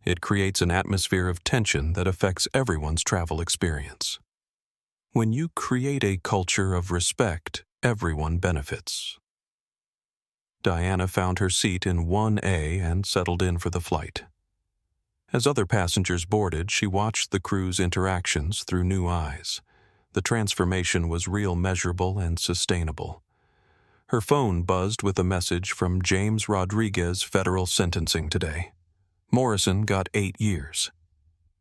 It creates an atmosphere of tension that affects everyone's travel experience. When you create a culture of respect, everyone benefits. Diana found her seat in 1A and settled in for the flight. As other passengers boarded, she watched the crew's interactions through new eyes. The transformation was real, measurable, and sustainable. Her phone buzzed with a message from James Rodriguez federal sentencing today. Morrison got 8 years.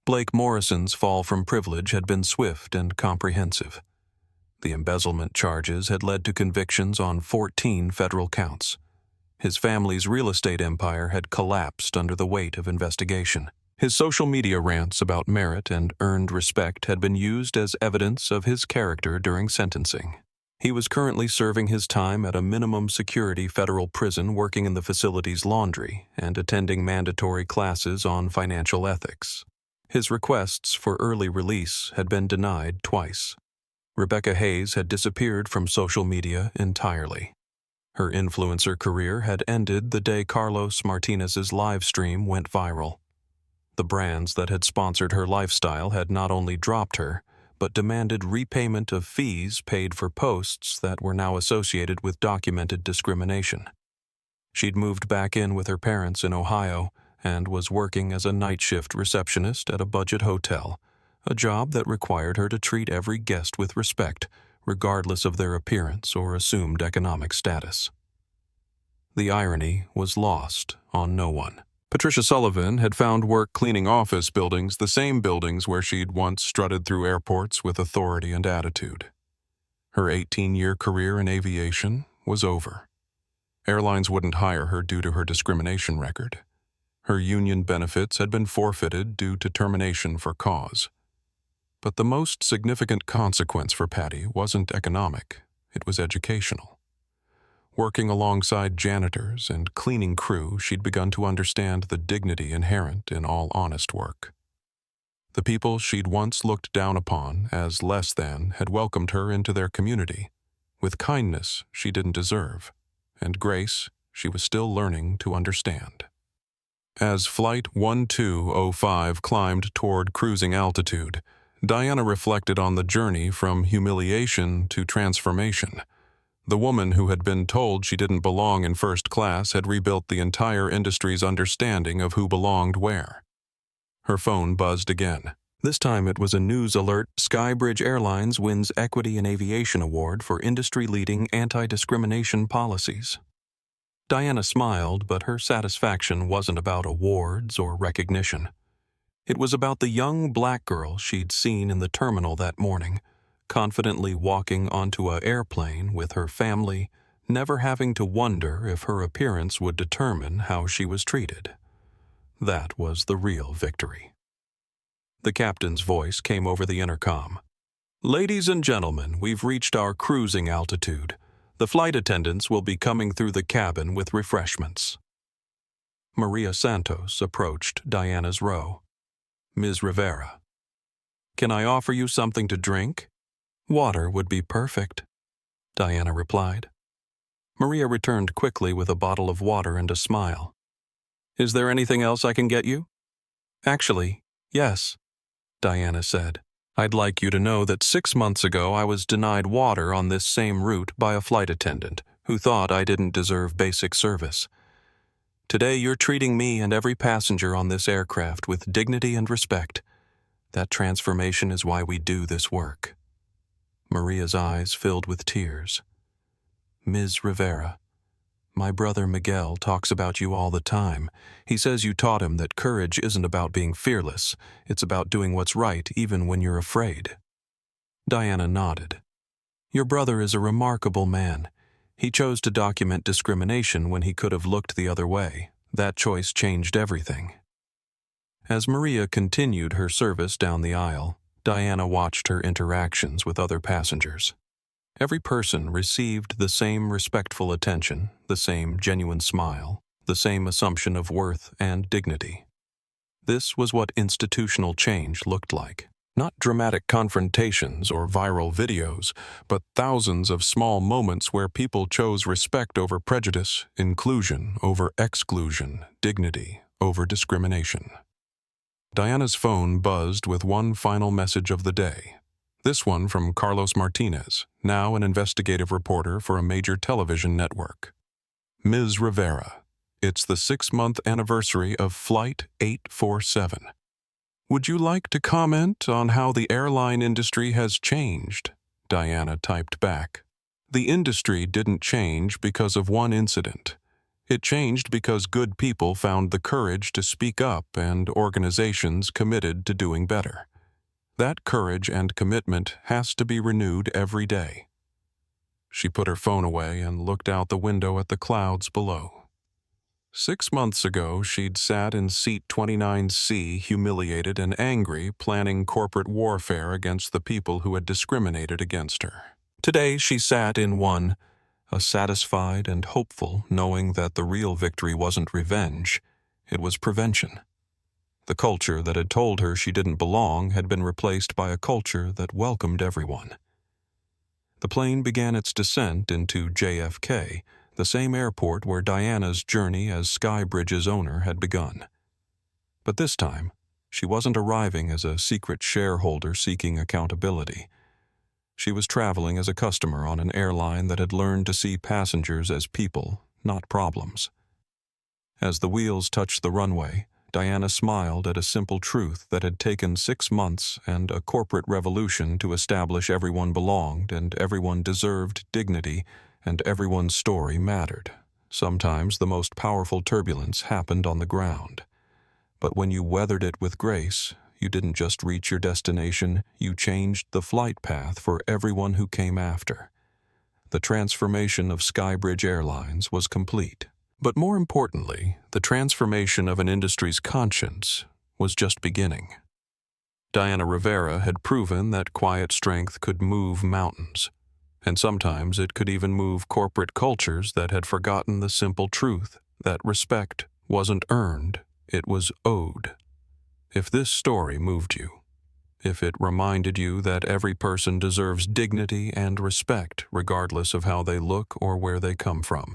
Blake Morrison's fall from privilege had been swift and comprehensive. The embezzlement charges had led to convictions on 14 federal counts. His family's real estate empire had collapsed under the weight of investigation. His social media rants about merit and earned respect had been used as evidence of his character during sentencing. He was currently serving his time at a minimum security federal prison, working in the facility's laundry and attending mandatory classes on financial ethics. His requests for early release had been denied twice. Rebecca Hayes had disappeared from social media entirely. Her influencer career had ended the day Carlos Martinez's live stream went viral. The brands that had sponsored her lifestyle had not only dropped her, but demanded repayment of fees paid for posts that were now associated with documented discrimination. She'd moved back in with her parents in Ohio and was working as a night shift receptionist at a budget hotel, a job that required her to treat every guest with respect, regardless of their appearance or assumed economic status. The irony was lost on no one. Patricia Sullivan had found work cleaning office buildings, the same buildings where she'd once strutted through airports with authority and attitude. Her 18-year career in aviation was over. Airlines wouldn't hire her due to her discrimination record. Her union benefits had been forfeited due to termination for cause. But the most significant consequence for Patty wasn't economic, it was educational. Working alongside janitors and cleaning crew, she'd begun to understand the dignity inherent in all honest work. The people she'd once looked down upon as less than had welcomed her into their community, with kindness she didn't deserve, and grace she was still learning to understand. As Flight 1205 climbed toward cruising altitude, Diana reflected on the journey from humiliation to transformation. The woman who had been told she didn't belong in first class had rebuilt the entire industry's understanding of who belonged where. Her phone buzzed again. This time it was a news alert. Skybridge Airlines wins Equity in Aviation Award for industry-leading anti-discrimination policies. Diana smiled, but her satisfaction wasn't about awards or recognition. It was about the young black girl she'd seen in the terminal that morning, confidently walking onto an airplane with her family, never having to wonder if her appearance would determine how she was treated. That was the real victory. The captain's voice came over the intercom. "Ladies and gentlemen, we've reached our cruising altitude. The flight attendants will be coming through the cabin with refreshments." Maria Santos approached Diana's row. "Ms. Rivera, can I offer you something to drink?" "Water would be perfect," Diana replied. Maria returned quickly with a bottle of water and a smile. "Is there anything else I can get you?" "Actually, yes," Diana said. "I'd like you to know that 6 months ago I was denied water on this same route by a flight attendant who thought I didn't deserve basic service. Today you're treating me and every passenger on this aircraft with dignity and respect. That transformation is why we do this work." Maria's eyes filled with tears. "Ms. Rivera, my brother Miguel talks about you all the time. He says you taught him that courage isn't about being fearless. It's about doing what's right even when you're afraid." Diana nodded. "Your brother is a remarkable man. He chose to document discrimination when he could have looked the other way. That choice changed everything." As Maria continued her service down the aisle, Diana watched her interactions with other passengers. Every person received the same respectful attention, the same genuine smile, the same assumption of worth and dignity. This was what institutional change looked like. Not dramatic confrontations or viral videos, but thousands of small moments where people chose respect over prejudice, inclusion over exclusion, dignity over discrimination. Diana's phone buzzed with one final message of the day. This one from Carlos Martinez, now an investigative reporter for a major television network. Ms. Rivera, it's the 6-month anniversary of Flight 847. Would you like to comment on how the airline industry has changed? Diana typed back. The industry didn't change because of one incident. It changed because good people found the courage to speak up and organizations committed to doing better. That courage and commitment has to be renewed every day. She put her phone away and looked out the window at the clouds below. 6 months ago, she'd sat in seat 29C, humiliated and angry, planning corporate warfare against the people who had discriminated against her. Today, she sat in one, satisfied and hopeful, knowing that the real victory wasn't revenge, it was prevention. The culture that had told her she didn't belong had been replaced by a culture that welcomed everyone. The plane began its descent into JFK, the same airport where Diana's journey as Skybridge's owner had begun. But this time, she wasn't arriving as a secret shareholder seeking accountability. She was traveling as a customer on an airline that had learned to see passengers as people, not problems. As the wheels touched the runway, Diana smiled at a simple truth that had taken 6 months and a corporate revolution to establish everyone belonged and everyone deserved dignity and everyone's story mattered. Sometimes the most powerful turbulence happened on the ground. But when you weathered it with grace, you didn't just reach your destination, you changed the flight path for everyone who came after. The transformation of Skybridge Airlines was complete. But more importantly, the transformation of an industry's conscience was just beginning. Diana Rivera had proven that quiet strength could move mountains, and sometimes it could even move corporate cultures that had forgotten the simple truth that respect wasn't earned, it was owed. If this story moved you, if it reminded you that every person deserves dignity and respect regardless of how they look or where they come from,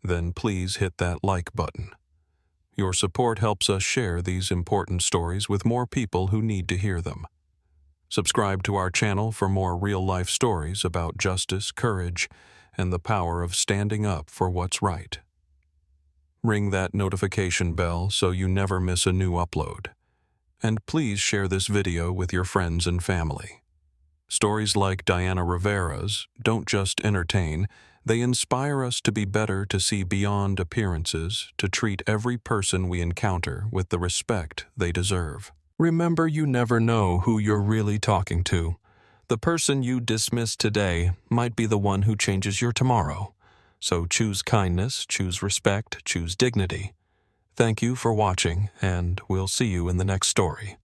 then please hit that like button. Your support helps us share these important stories with more people who need to hear them. Subscribe to our channel for more real-life stories about justice, courage, and the power of standing up for what's right. Ring that notification bell so you never miss a new upload. And please share this video with your friends and family. Stories like Diana Rivera's don't just entertain, they inspire us to be better, to see beyond appearances, to treat every person we encounter with the respect they deserve. Remember, you never know who you're really talking to. The person you dismiss today might be the one who changes your tomorrow. So choose kindness, choose respect, choose dignity. Thank you for watching, and we'll see you in the next story.